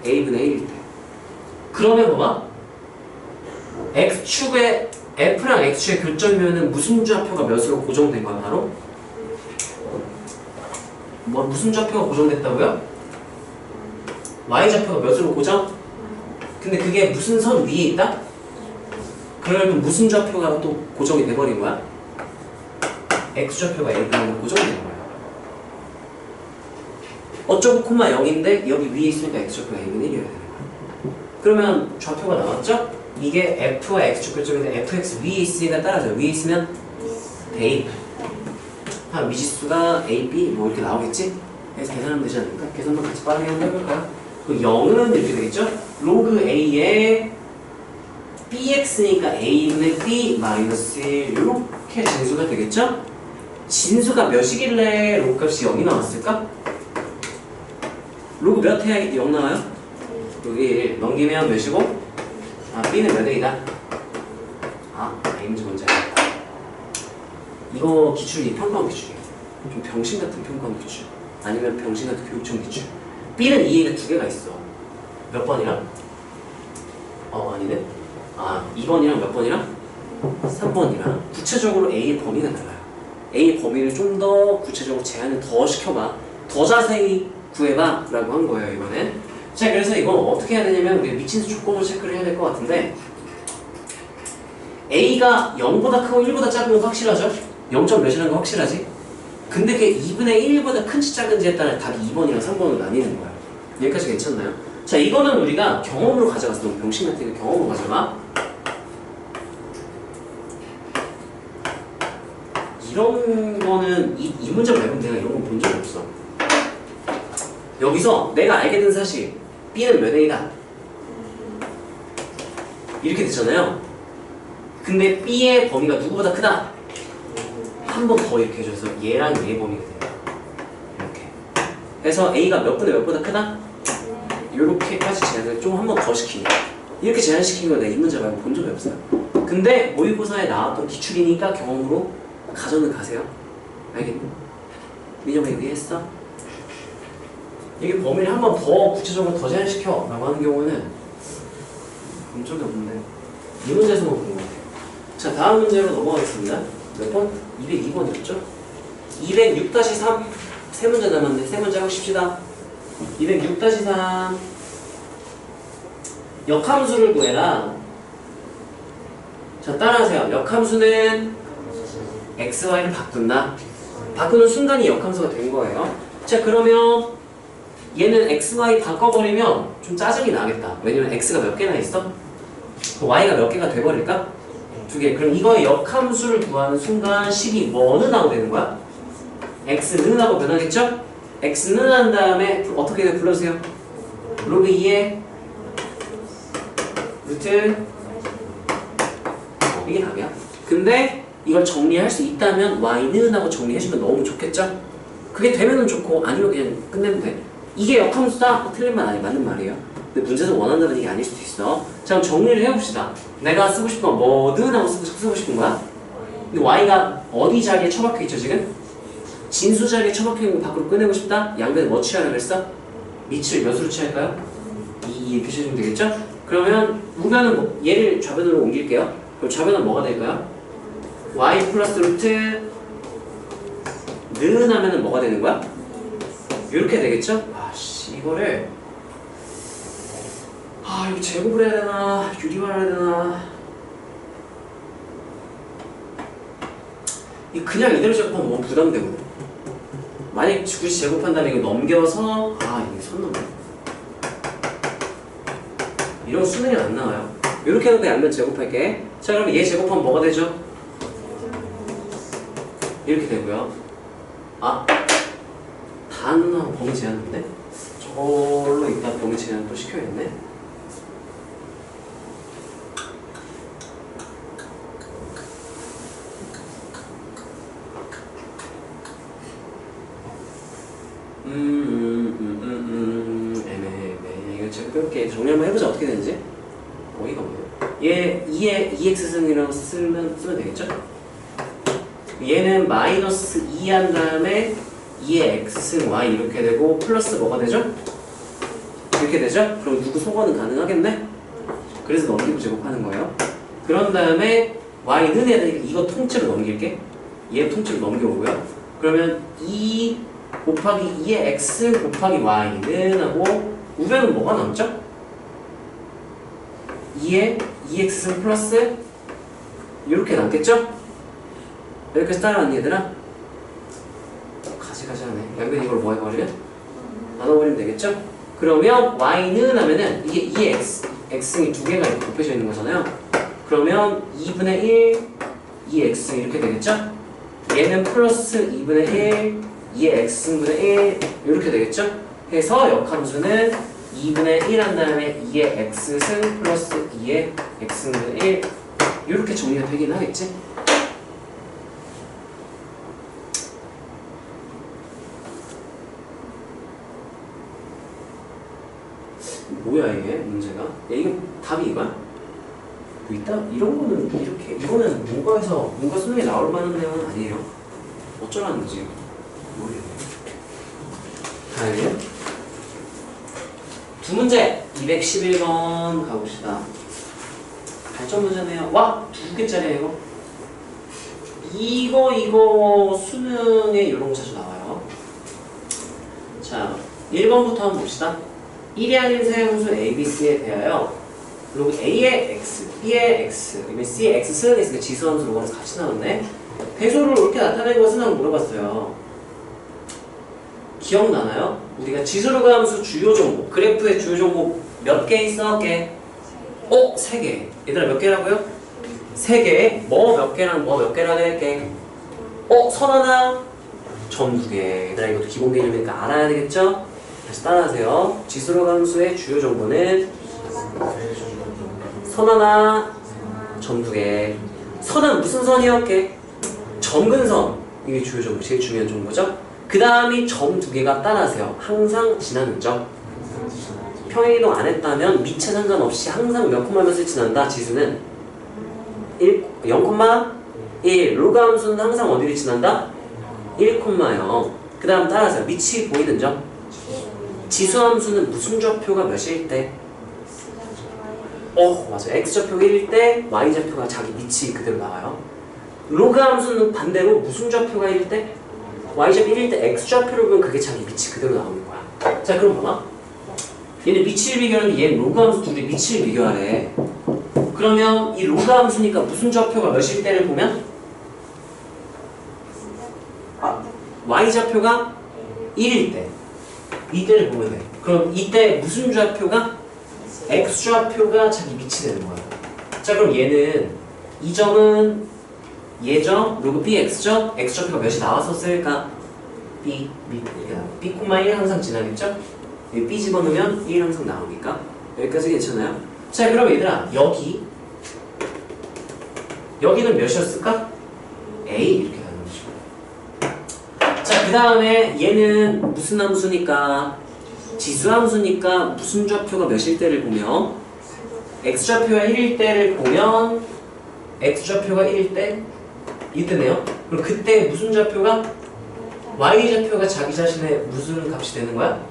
a분의 1일 때. 그러면 봐봐. x축의 f랑 x축의 교점이면은 무슨 좌표가 몇으로 고정된 거야 바로? 무슨 좌표가 고정됐다고요? y좌표가 몇으로 고정? 근데 그게 무슨 선 위에 있다? 그러면 무슨 좌표가 또 고정이 돼버린 거야? x좌표가 a분으로 고정이 된 거야. 어쩌고 코마 0인데 여기 위에 있으니까 x좌표가 a분의 1이어야 되는 거야. 그러면 좌표가 나왔죠? 이게 f와 x축 교점인데 fx 위에 있으니까 따라서 위에 있으면 대입 한 미지수가 a, b 뭐 이렇게 나오겠지? 그래서 계산하면 되지 않을까? 계산만 같이 빠르게 한번 해볼까요? 그 0은 이렇게 되겠죠? 로그 a의 bx니까 a분의 b 마이너스 1 이렇게 진수가 되겠죠? 진수가 몇이길래 로그 값이 0이 나왔을까? 로그 몇 해야 0 나와요? 로그 1 넘기면 몇이고? b는 몇 A다? A문제 뭔지 알겠다. 이거 기출이 평가원 기출이에요. 좀 병신 같은 평가원 기출. 아니면 병신 같은 교육청 기출. B는 2A가 두 개가 있어. 몇 번이랑? 아니네. 2번이랑 몇 번이랑? 3번이랑. 구체적으로 A의 범위가 달라요. A의 범위를 좀 더 구체적으로 제한을 더 시켜봐. 더 자세히 구해봐 라고 한 거예요 이번엔. 자, 그래서 이건 어떻게 해야 되냐면 우리 미친 조건을 체크를 해야 될 것 같은데, A가 0보다 크고 1보다 작은 건 확실하죠? 0점 몇이라는 건 확실하지? 근데 그게 2분의 1보다 큰지 작은지에 따라 답이 2번이랑 3번으로 나뉘는 거야. 여기까지 괜찮나요? 자, 이거는 우리가 경험으로 가져가서, 너무 병신 같으니까 경험으로 가져가. 이런 거는 이 문제 말고는 내가 이런 거 본 적이 없어. 여기서 내가 알게 된 사실 B는 몇 A다 이렇게 됐잖아요. 근데 B의 범위가 누구보다 크다. 한 번 더 이렇게 해줘서 얘랑 얘의 범위가 돼요. 이렇게 해서 A가 몇 분의 몇보다 크다? 이렇게까지 제한을 좀 한 번 더 시키는, 이렇게 제한시킨 거 내가 이 문제 말고 본 적이 없어요. 근데 모의고사에 나왔던 기출이니까 경험으로 가져는 가세요. 알겠니? 민영아 이해했어? 이게 범위를 한 번 더 구체적으로 더 제한시켜 라고 하는 경우에는 본 적이 없는데 이 문제에서만 본 것 같아요. 자, 다음 문제로 넘어가겠습니다. 몇 번? 202번이었죠? 206-3 세 문제 남았네. 세 문제 하고 싶시다. 206-3 역함수를 구해라. 자, 따라하세요. 역함수는 x, y를 바꾼다. 바꾸는 순간이 역함수가 된 거예요. 자, 그러면 얘는 x, y 바꿔버리면 좀 짜증이 나겠다. 왜냐면 x가 몇 개나 있어? y가 몇 개가 돼버릴까? 2개. 그럼 이거의 역함수를 구하는 순간 식이 뭐는 하고 되는 거야? x는 하고 변하겠죠? x는 한 다음에 어떻게 불러주세요? 로그 2에 루트 이게 답이야. 근데 이걸 정리할 수 있다면 y는 하고 정리해주면 너무 좋겠죠? 그게 되면은 좋고 아니면 그냥 끝내면 돼. 이게 역함수다? 틀린 말 아니, 맞는 말이에요. 근데 문제에서 원한다는 얘기 아닐 수도 있어. 자, 그럼 정리를 해봅시다. 내가 쓰고 싶은 건 뭐든 하고 쓰고 싶은 거야. 근데 y가 어디 자리에 처박혀 있죠 지금? 진수 자리에 처박혀 있는 거 밖으로 꺼내고 싶다? 양변에 뭐 취하라 그랬어? 밑을 몇으로 취할까요? 2 이렇게 취하면 되겠죠? 그러면 우변은 뭐, 얘를 좌변으로 옮길게요. 그럼 좌변은 뭐가 될까요? y 플러스 루트 는 하면은 뭐가 되는 거야? 이렇게 되겠죠? 아씨, 이거를 이거 제곱을 해야 되나 유리화를 해야 되나. 이 그냥 이대로 제곱하면 너무 부담되거든. 만약 굳이 제곱한다면 이거 넘겨서 이게 선 넘어. 이런 수능이 안 나와요. 이렇게 해놓고 양변 제곱할게. 자, 그럼 얘 제곱하면 뭐가 되죠? 이렇게 되고요. 단하고 범위 제한인데? 저걸로 이따 범위 제한 또 시켜야겠네. 애매해. 이거 제가 뺄게. 정리 한번 해보자. 어떻게 되는지. 어이가 없네요. 얘 2의 2x승이라고 쓰면 되겠죠? 얘는 마이너스 2 한 다음에 2의 x승 y 이렇게 되고 플러스 뭐가 되죠? 이렇게 되죠? 그럼 누구 소거는 가능하겠네? 그래서 넘기고 제곱하는 거예요. 그런 다음에 y는 해야 되니까 이거 통째로 넘길게. 얘 통째로 넘겨오고요. 그러면 2 곱하기 2의 x 곱하기 y는 하고 우변은 뭐가 남죠? 2의 2x승 플러스 이렇게 남겠죠? 여기까지 따라왔니 얘들아? 가지가지 하네. 양변 이걸 뭐 해버리면? 나눠버리면 되겠죠? 그러면 y는 하면은 이게 2x x승이 두 개가 이렇게 곱해져 있는 거잖아요. 그러면 2분의 1 2x 이렇게 되겠죠? 얘는 플러스 2분의 1 2의 x승분의 1 이렇게 되겠죠? 해서 역함수는 2분의 1 한 다음에 2의 x승 플러스 2의 x승분의 1 이렇게 정리가 되긴 하겠지? 뭐야 이게 문제가? 이게 답이 이거야? 뭐 이따 이런 거는 이렇게 이거는 문과에서 문과 수능에 나올 만한 내용은 아니에요. 어쩌라는 거지? 모르겠네. 다행이에요. 두 문제 211번 가봅시다. 발전 문제네요. 와! 2개짜리예요 이거. 이거 수능에 이런 거 자주 나와요. 자, 1번부터 한번 봅시다. 1이 아닌 세 함수 A, B, C에 대하여 로그 A의 X, B의 X, 그다음에 C의 X는 있으니까 지수함수 로그에서 같이 나왔네. 배수를 이렇게 나타낸 것은 하고 물어봤어요. 기억나나요? 우리가 지수로그 함수 주요 종목, 그래프의 주요 종목 몇 개 있어? 개? 3개. 얘들아 몇 개라고요? 3개. 뭐 몇 개랑 뭐 몇 개라고 할게. 선 하나, 점 2개. 얘들아 이것도 기본 개념이니까 알아야 되겠죠? 다시 따라하세요. 지수로그 함수의 주요 정보는 선 하나, 점 2개. 선은 무슨 선이었게? 점근선. 이게 주요 정보, 제일 중요한 정보죠? 그 다음이 점 2개가 따라하세요. 항상 지나는 점. 평행이동 안 했다면 미체 상관없이 항상 몇 콤마면서 지난다. 지수는 0,1. 로그 함수는 항상 어디를 지난다? 1,0. 그 다음 따라하세요. 밑이 보이는 점. 지수 함수는 무슨 좌표가 몇일 때? 맞아. x좌표가 1일 때 y좌표가 자기 밑이 그대로 나와요. 로그 함수는 반대로 무슨 좌표가 1일 때? y좌표 1일 때 x좌표를 보면 그게 자기 밑이 그대로 나오는 거야. 자, 그럼 봐봐. 얘는 밑을 비교하는데 얘는 로그 함수 둘이 밑을 비교하래. 그러면 이 로그 함수니까 무슨 좌표가 몇일 때를 보면? y좌표가 1일 때. 이때를 보면 돼. 그럼 이때 무슨 좌표가? x좌표가 자기 밑이 되는 거야. 자, 그럼 얘는 이 점은 얘죠? 로그 bx죠? x좌표가 몇이 나왔었을까? b, b, 1 항상 지나겠죠? b 집어넣으면 1 항상 나오니까 여기까지 괜찮아요? 자, 그럼 얘들아 여기는 몇이었을까? a 이렇게 가는 거죠. 자, 그 다음에 얘는 무슨 함수니까? 지수함수니까 무슨 좌표가 몇일 때를 보면 x좌표가 1일 때를 보면 x좌표가 1일 때 이때네요. 그럼 그때 무슨 좌표가? y좌표가 자기 자신의 무슨 값이 되는 거야?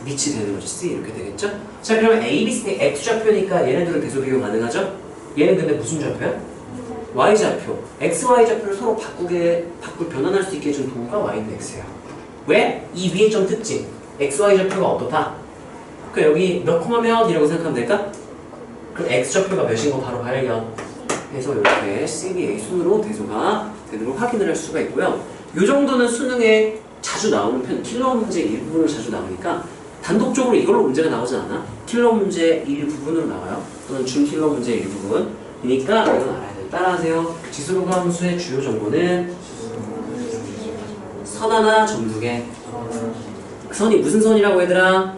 밑이 되는 거죠. C 이렇게 되겠죠? 자, 그러면 A, B, C, x좌표니까 얘네들은 대소 비교 가능하죠? 얘는 근데 무슨 좌표야? y좌표. x, y좌표를 서로 변환할 수 있게 해준 도구가 y는 x예요. 왜? 이 위에 점 특징. x, y좌표가 어떻다? 그 여기 몇 콤마 몇이라고 생각하면 될까? 그럼 x좌표가 몇인 거 바로 발견해서 이렇게 CBA 순으로 대소가 되는 걸 확인을 할 수가 있고요. 이 정도는 수능에 자주 나오는 편, 킬러 문제 일부분으로 자주 나오니까 단독적으로 이걸로 문제가 나오지 않아. 킬러 문제 일부분으로 나와요. 또는 준킬러 문제 일부분이니까 이건 알아야 돼요. 따라하세요. 지수로그 함수의 주요 정보는 선 하나, 점 2개. 그 선이 무슨 선이라고 얘들아?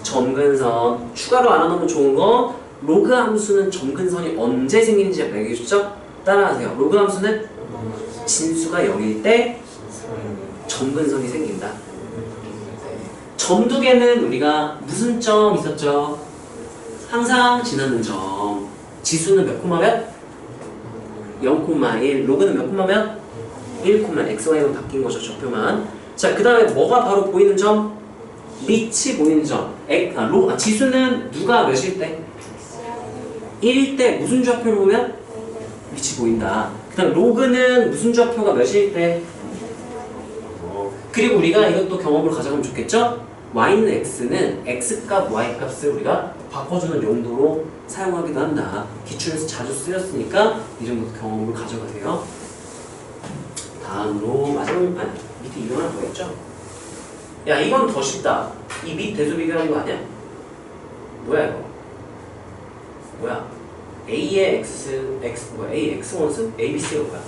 점근선. 추가로 알아놓으면 좋은 거, 로그 함수는 점근선이 언제 생기는지 알려주죠? 따라하세요. 로그 함수는 진수가 0일 때 점근선이 생긴다. 점 2개는 우리가 무슨 점 있었죠? 항상 지나는 점. 지수는 몇 콤마 몇? 0,1. 로그는 몇 콤마 몇? 1, x, y만 바뀐 거죠. 좌표만. 자, 그 다음에 뭐가 바로 보이는 점? 밑이 보이는 점. 지수는 누가 몇일 때? 1일 때 무슨 좌표를 보면? 밑이 보인다. 그 다음 로그는 무슨 좌표가 몇일 때? 그리고 우리가 이것도 경험으로 가져가면 좋겠죠? y는 x는 x값, y값을 우리가 바꿔주는 용도로 사용하기도 한다. 기출에서 자주 쓰였으니까 이 정도 경험으로 가져가세요. 다음으로 밑에 이거 하나 더 있죠? 야, 이건 더 쉽다. 이 밑 대소 비교하는 거 아니야? 뭐야 이거? 뭐야? A의 A x1수? A, B, C가 뭐야?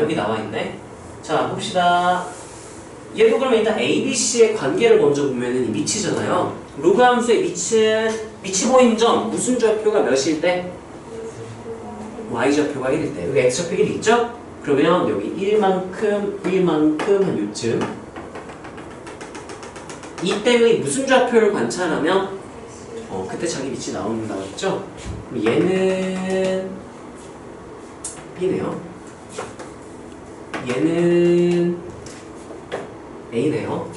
여기 나와 있네. 자, 봅시다. 얘도 그러면 일단 A, B, C의 관계를 먼저 보면은 이 밑이잖아요. 로그 함수의 밑이 보이는 점, 무슨 좌표가 몇일 때? y좌표가 1일 때. 여기 x좌표 1이 있죠? 그러면 여기 1만큼 한 요쯤. 이때의 무슨 좌표를 관찰하면 그때 자기 밑이 나온다고 했죠? 그럼 얘는 B네요. 얘는 A네요.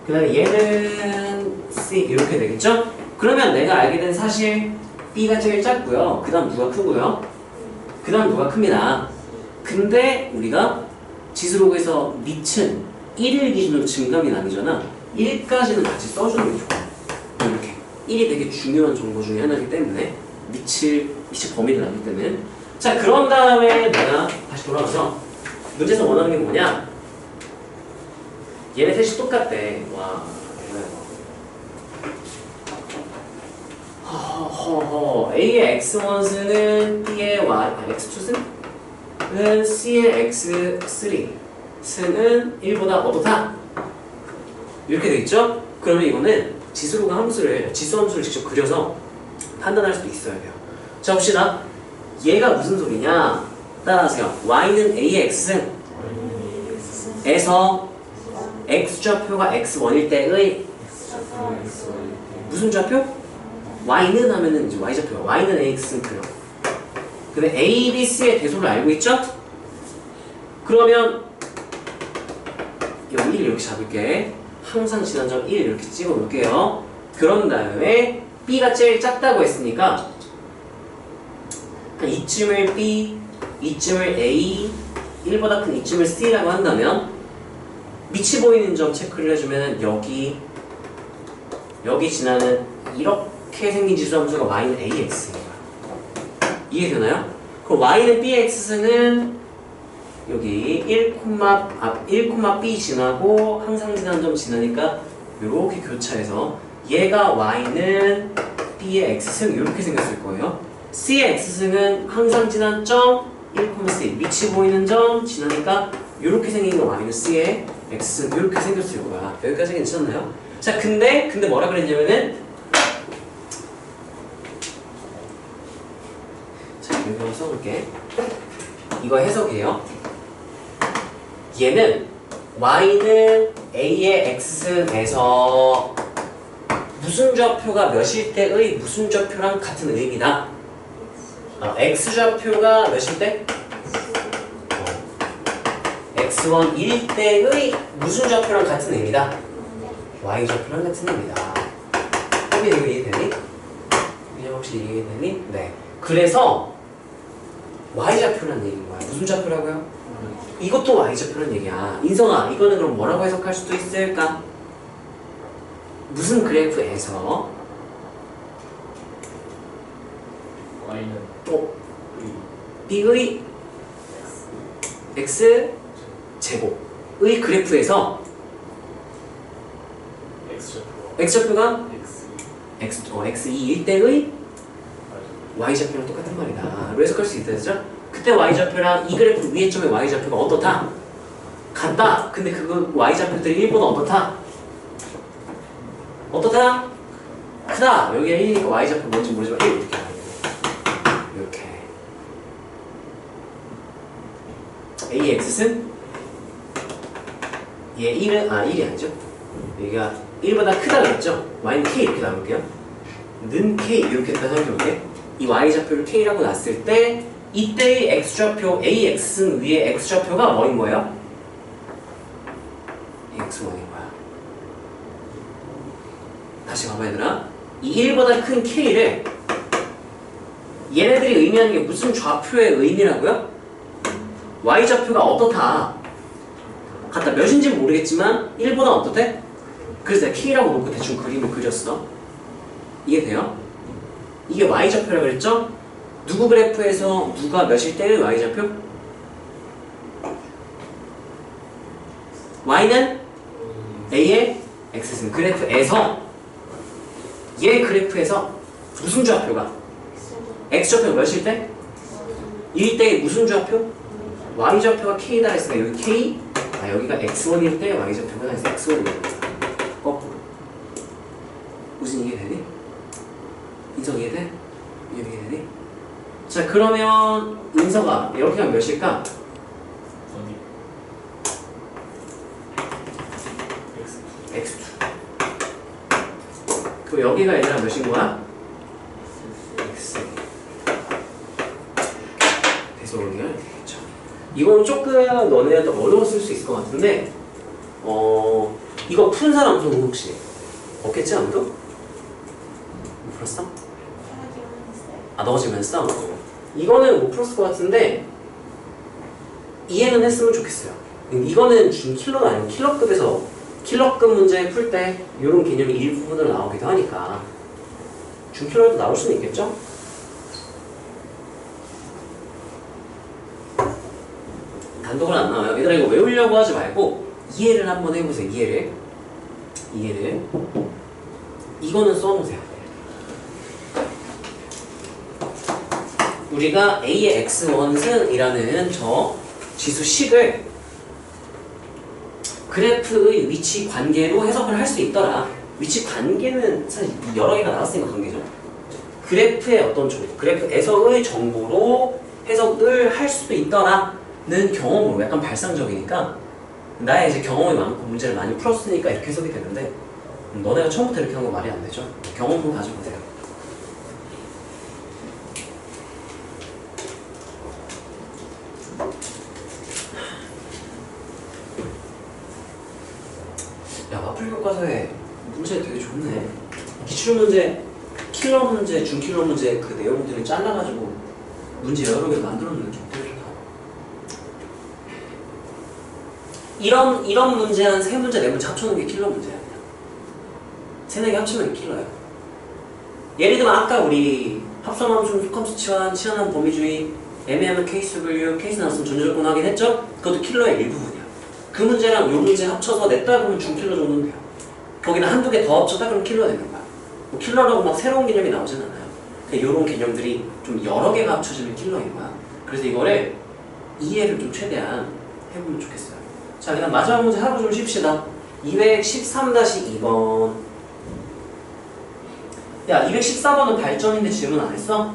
그 다음에 얘는 C 이렇게 되겠죠? 그러면 내가 알게 된 사실 B가 제일 작고요. 그 다음 누가 크고요? 그 다음 누가 큽니다. 근데 우리가 지수록에서 밑은 1일 기준으로 증감이 나뉘잖아. 1까지는 같이 써주는 게 좋아. 이렇게 1이 되게 중요한 정보 중에 하나이기 때문에 밑을 범위를 나누기 때문에. 자, 그런 다음에 내가 다시 돌아가서 문제에서 원하는 게 뭐냐? 얘네 셋이 똑같대. 와, 허허허. A의 x1승은 B의 y, x2승은 C의 x3 승은 1보다 어떻다? 이렇게 되겠죠? 그러면 이거는 지수 함수를 직접 그려서 판단할 수도 있어야 돼요. 자, 봅시다. 얘가 무슨 소리냐? 따라하세요. y는 A의 x승 에서 x좌표가 x1일 때의 무슨 좌표? y는 하면은 이제 y좌표. y는 ax승 표요. 근데 a, b, c의 대소를 알고 있죠? 그러면 여기 1 이렇게 잡을게. 항상 지난 점 1 이렇게 찍어 놓을게요. 그런 다음에 b가 제일 작다고 했으니까 이쯤을 b, 이쯤을 a, 1보다 큰 이쯤을 c라고 한다면 밑이 보이는 점 체크를 해주면 여기 지나는 이렇게 생긴 지수 함수가 y는 ax입니다. 이해되나요? 그럼 y는 bx는 여기 1,b 지나고 항상 지난 점 지나니까 이렇게 교차해서 얘가 y는 b의 x승 이렇게 생겼을 거예요. c의 x승은 항상 지난 점 1,c 밑이 보이는 점 지나니까 이렇게 생긴 거 y는 c의 x승 이렇게 생겼을 거야. 여기까지 괜찮나요? 자, 근데 뭐라 그랬냐면은 자, 여기 한번 써볼게. 이거 해석이에요. 얘는 y는 a의 x승에서 무슨 좌표가 몇일 때의 무슨 좌표랑 같은 의미다. x좌표가 몇일 때? x1일 때의 무슨 좌표랑 같은 의미다. y좌표랑 같은 의미다. 혹시 이거 이해되니? 혹시 이해되니? 네. 그래서 y좌표라는 얘기인 거야. 무슨 좌표라고요? 이것도 y좌표라는 얘기야. 인성아, 이거는 그럼 뭐라고 해석할 수도 있을까? 무슨 그래프에서 y는 b의 x 제곱의 그래프에서 x좌표가 x2일 때의 y좌표랑 똑같은 말이다. 로 해석할 수 있다 했죠? 그때 y좌표랑 이 그래프 위에 점의 y좌표가 어떻다? 같다. 근데 그 y좌표들이 1보다 어떻다? 어떻다? 크다. 여기가 1이니까 y좌표 뭔지 모르지만 1 이렇게 ax은 얘 1은 1이 아니죠? 여기가 1보다 크다 그랬죠? y는 k 이렇게 나올게요. 는 k 이렇게 생각해볼게. 이 y좌표를 k라고 놨을 때 이때의 x좌표 ax은 위에 x좌표가 뭐인 거예요? x1인 거야. 다시 봐봐 얘들아. 이 1보다 큰 k를 얘네들이 의미하는 게 무슨 좌표의 의미라고요? y좌표가 어떻다. 같다. 몇인지는 모르겠지만 1보다 어떻대? 그래서 내가 k라고 놓고 대충 그림을 그렸어. 이해돼요? 이게 y좌표라고 그랬죠? 누구 그래프에서 누가 몇일 때의 y좌표? y는 a의 x승 그래프에서 얘 그래프에서 무슨 좌표가? x좌표가 몇일 때? 1일 때의 무슨 좌표? y좌표가 k다 했으니까 여기 k 여기가 x1일 때 y좌표가 해서 x1일 때 거꾸로. 무슨 이해되니? 인성 이해돼? 이해되니? 자, 그러면 인서가 여기가 몇일까? x2. 그럼 여기가 얘들아 몇인 거야? x. 그래서 여기가 이건 조금 너네한테 어려웠을 수 있을 것 같은데 이거 푼 사람 손 혹시 없겠지 아무도? 못 풀었어? 사라지면 했어요. 아 넣어지면서 이거는 못 풀었을 것 같은데 이해는 했으면 좋겠어요. 이거는 준 킬러가 아니고 킬러급에서 킬러급 문제 풀 때 이런 개념이 일부분으로 나오기도 하니까 준 킬러도 나올 수는 있겠죠? 단독은 안 나와요. 얘들아 이거 외우려고 하지 말고 이해를 한번 해보세요. 이해를 이거는 써보세요. 우리가 A의 X1승이라는 저 지수식을 그래프의 위치 관계로 해석을 할 수 있더라. 위치 관계는 사실 여러 개가 나왔으니까 관계죠. 그래프의 어떤 그래프에서의 정보로 해석을 할 수도 있더라는 경험으로 약간 발상적이니까 나의 이제 경험이 많고 문제를 많이 풀었으니까 이렇게 해석이 되는데 너네가 처음부터 이렇게 한 거 말이 안 되죠. 경험을 가져보세요. 야, 마플 교과서에 문제 되게 좋네. 기출문제, 킬러 문제, 준킬러 문제 그 내용들을 잘라가지고 문제 여러 개 만들어놓는 게 되게 좋다. 이런 문제 한 3문제, 4문제 합쳐놓은 게 킬러 문제야. 그냥 3-4개 합치면 킬러야. 예를 들면 아까 우리 합성함수, 속함수 치환, 치환함 범위주의, 애매하면 케이스 분류, 케이스 나왔으면 전제조건 확인했죠? 그것도 킬러의 일부분이야. 그 문제랑 요 문제 합쳐서 냈다 그러면 준킬러 정도는 돼요. 거기는 한두 개 더 합쳤다 그러면 킬러가 되는 거야. 뭐 킬러라고 막 새로운 개념이 나오진 않아요. 그냥 요런 개념들이 좀 여러 개가 합쳐지면 킬러인 거야. 그래서 이거를 이해를 좀 최대한 해보면 좋겠어요. 자, 그다음 마지막 문제 하고 좀 쉽시다. 213-2번. 야, 214번은 발전인데 질문 안 했어?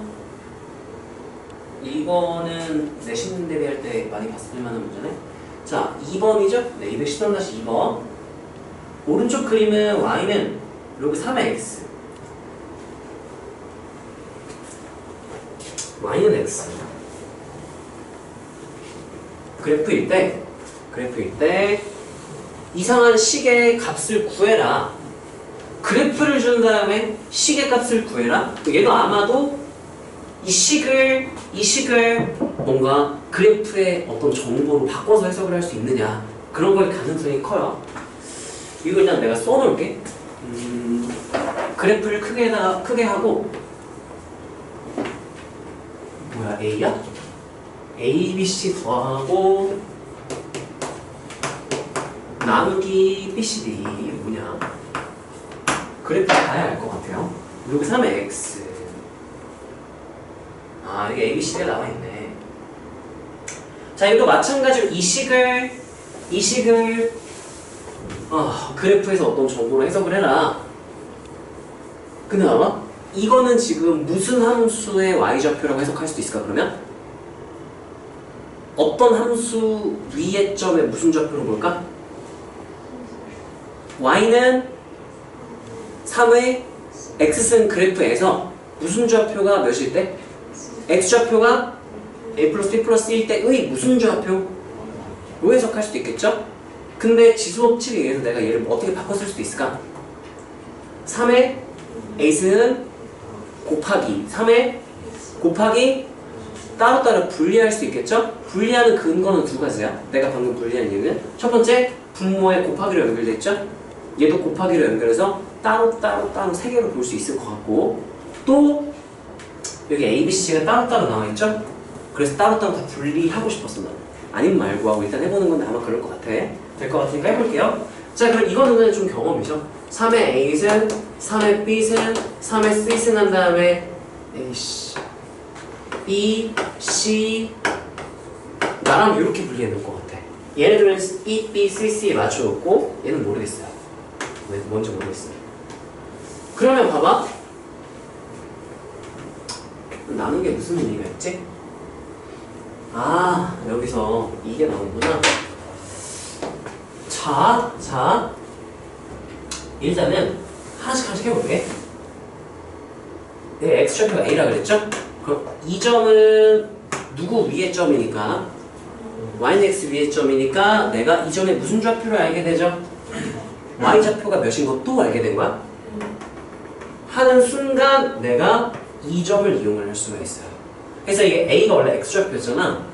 이거는 내신 대비할 때 많이 봤을 만한 문제네. 자, 2번이죠? 네, 213-2번. 오른쪽 그림은 y는 로그 3의 x. y는 x. 그래프일 때 이상한 식의 값을 구해라. 그래프를 준 다음에 식의 값을 구해라. 얘도 아마도 이 식을 뭔가 그래프의 어떤 정보로 바꿔서 해석을 할 수 있느냐, 그런 걸 가능성이 커요. 이거 일단 내가 써놓을게. 그래프를 크게 하고, 뭐야, A야? A, B, C 더하고 나누기 B, C, D. 이게 뭐냐? 그래프 봐야 알 것 같아요. 여기 3의 X. 아, 이게 A, B, C가 나와있네. 자, 이것도 마찬가지로 이 식을 그래프에서 어떤 정보로 해석을 해라. 근데 봐봐, 이거는 지금 무슨 함수의 y좌표라고 해석할 수도 있을까? 그러면 어떤 함수 위의 점에 무슨 좌표로 볼까? y는 3의 x승 그래프에서 무슨 좌표가 몇일 때? x좌표가 a 플러스 b 플러스 1 때의 무슨 좌표로 해석할 수도 있겠죠? 근데 지수법칙에 의해서 내가 얘를 어떻게 바꿔 쓸 수도 있을까? 3의 a승은 곱하기 3의 곱하기 따로따로 분리할 수 있겠죠? 분리하는 근거는 두 가지야. 내가 방금 분리한 이유는 첫 번째, 분모에 곱하기로 연결돼 있죠? 얘도 곱하기로 연결해서 따로 세 개로 볼 수 있을 것 같고, 또 여기 A, B, C가 따로따로 나와 있죠? 그래서 따로따로 다 분리하고 싶었어. 난 아님 말고 하고 일단 해보는 건데 아마 그럴 것 같아. 될 것 같으니까 해볼게요. 자, 그럼 이거는 그냥 좀 경험이죠. 3의 A승, 3의 B승, 3의 C승 한 다음에 B, C 나랑 이렇게 분리해 놓을 것 같아. 얘네들은 E, B, C, C에 맞춰놓고 얘는 모르겠어요. 왜 뭔지 모르겠어요. 그러면 봐봐, 나눈 게 무슨 의미가 있지? 아, 여기서 이게 나오는구나. 자, 일단은 하나씩 해볼게. 네, x좌표가 a라 그랬죠? 그럼 이 점은 누구 위의 점이니까, y는 x 위의 점이니까 내가 이 점의 무슨 좌표를 알게 되죠? y좌표가 몇인 것도 알게 된 거야. 하는 순간 내가 이 점을 이용을 할 수가 있어요. 그래서 이게 a가 원래 x좌표였잖아.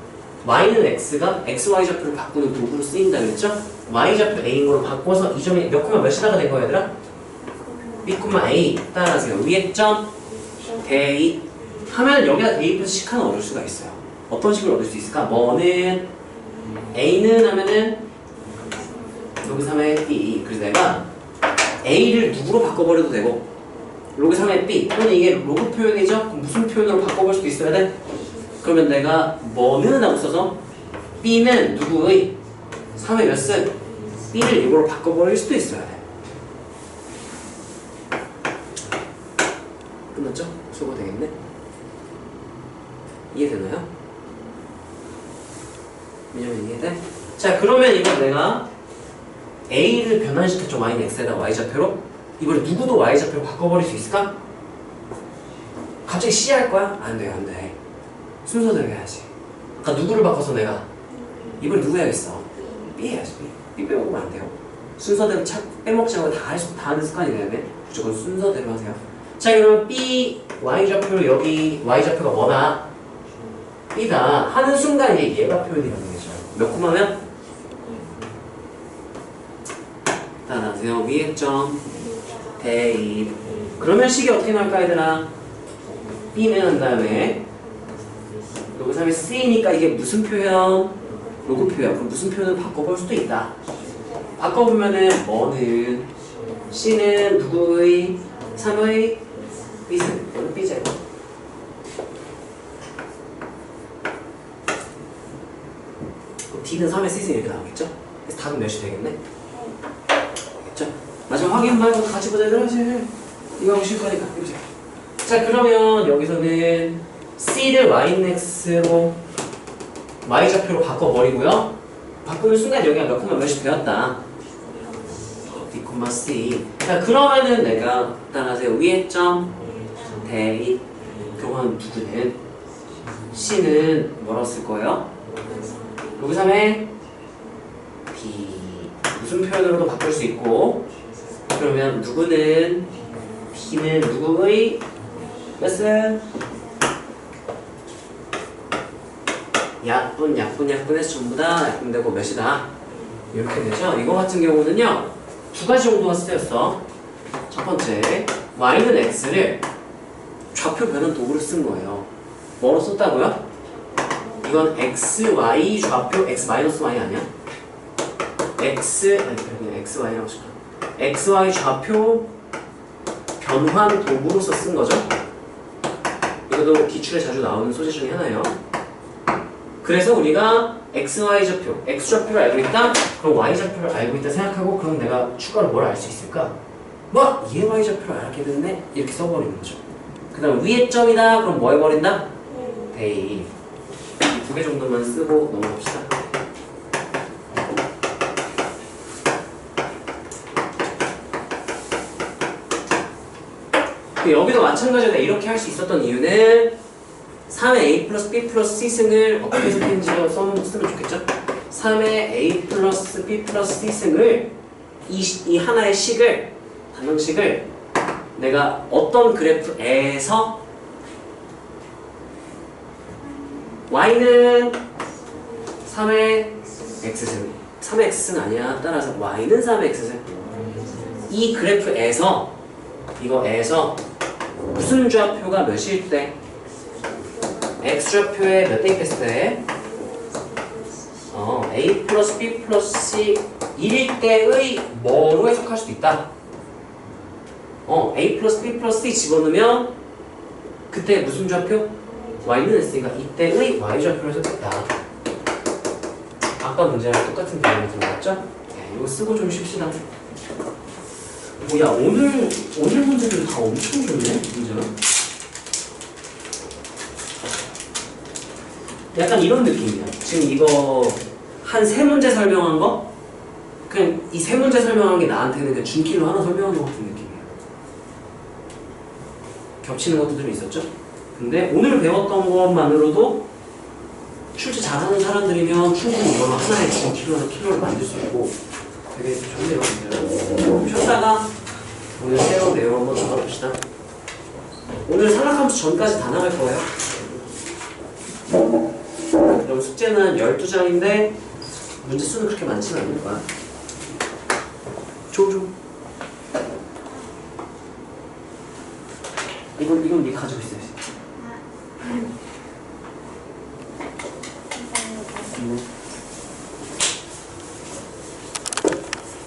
y는 x가 xy좌표를 바꾸는 도구로 쓰인다 그랬죠? y좌표 a인 걸로 바꿔서 이 점이 몇 콤마 몇이다가 된 거야 얘들아? b, a 따라하세요. 위에 점 a 하면 여기다 a 플러스 식 하나 얻을 수가 있어요. 어떤 식으로 얻을 수 있을까? 뭐는 a는 하면은 로그 3의 b. 그래서 내가 a를 누구로 바꿔버려도 되고 로그 3의 b 또는 이게 로그 표현이죠? 그럼 무슨 표현으로 바꿔볼 수도 있어야 돼? 그러면 내가 뭐는 하고 써서 b는 누구의 3의 몇 쓴 b를 이거로 바꿔버릴 수도 있어야 돼. 끝났죠? 수고 되겠네. 이해되나요? 민영이 이해돼? 자 그러면 이건 내가 a를 변환시켰죠. y는 x에다 y좌표로. 이번에 누구도 y좌표로 바꿔버릴 수 있을까? 갑자기 c 할 거야? 안 돼요, 안 돼. 순서대로 해야지. 아까 누구를 바꿔서 내가 이번에 누구 해야겠어? b 해야지. b 빼먹으면 안 돼요. 순서대로 빼먹지 말고 다 하는 습관이 돼야 돼. 무조건 순서대로 하세요. 자 그러면 b y좌표로 여기 y좌표가 뭐다? b다 하는 순간 이제 얘가 표현이 가는 거죠. 몇 콤마면? 따라하세요. 위에 점 대입. 그러면 식이 어떻게 나올까 얘들아? b는 한 다음에 로그 3의 c니까 이게 무슨 표현? 로그 표현. 그럼 무슨 표현을 바꿔볼 수도 있다. 바꿔보면은 뭐는 c는 누구의 3의 b승 또는 b제곱. d는 3의 c승 이렇게 나오겠죠? 그래서 답은 몇이 되겠네? 되겠죠? 마지막 확인 말고 같이 보자. 얘들아 이거 하고 쉴 거니까 이보세요. 자 그러면 여기서는 c를 y는 x로 y좌표로 바꿔버리고요. 바꾸는 순간 여기가 몇 콤마 몇이 되었다. b, c. 자 그러면은 내가 따라하세요. 위에 점 대입 교환 누구는 c는 뭐라고 쓸 거예요? 로그 3의 b. 무슨 표현으로도 바꿀 수 있고 그러면 누구는 b는 누구의 몇은 약분해서 전부 다 약분되고 몇이다 이렇게 되죠. 이거 같은 경우는요 두 가지 정도가 쓰였어. 첫 번째 y는 x를 좌표 변환 도구로 쓴 거예요. 뭐로 썼다고요? 이건 xy 좌표 x-y 아니야? xy라고 싶어. xy 좌표 변환 도구로서 쓴 거죠. 이것도 기출에 자주 나오는 소재 중에 하나예요. 그래서 우리가 xy 좌표, x 좌표를 알고 있다? 그럼 y 좌표를 알고 있다 생각하고 그럼 내가 추가로 뭘 알 수 있을까? 뭐? 얘 y 좌표를 알게 됐네? 이렇게 써버리는 거죠. 그 다음 위에 점이다? 그럼 뭐 해버린다? 대입. 이 두 개 정도만 쓰고 넘어갑시다. 여기도 마찬가지로 이렇게 할 수 있었던 이유는 3의 a 플러스 b 플러스 c 승을 어떻게 해석했는지로 쓰면 좋겠죠? 3의 a 플러스 b 플러스 c 승을 이 하나의 식을 단형식을 내가 어떤 그래프에서 y는 3의 x승 3의 x승 아니야. 따라서 y는 3의 x승 이 그래프에서 이거에서 무슨 좌표가 몇일 때 x좌표에 몇 대입했을 때 a 플러스 b 플러스 c 1일 때의 뭐로 해석할 수도 있다. a 플러스 b 플러스 c 집어넣으면 그때 무슨 좌표? y는 x니까 이때의 y좌표를 해석했다. 아까 문제랑 똑같은 개념이 들어갔죠? 네, 이거 쓰고 좀 쉽시다. 뭐야 오늘 문제들 다 엄청 좋네 문제는. 약간 이런 느낌이야. 지금 이거 한 세 문제 설명한 거 그냥 이 세 문제 설명한 게 나한테는 그냥 준킬로 하나 설명한 것 같은 느낌이에요. 겹치는 것도 좀 있었죠? 근데 오늘 배웠던 것만으로도 출제 잘하는 사람들이면 충분히 이걸 하나의 준킬로나 킬로를 만들 수 있고 되게 좋네요. 좀 쉬었다가 오늘 새로운 내용 한번 나가봅시다. 오늘 삼각함수 전까지 다 나갈 거예요. 그럼 숙제는 12장인데 문제 수는 그렇게 많지는 않을 거야. 좀. 이건 네가 가지고 있어야지. 감사합니다.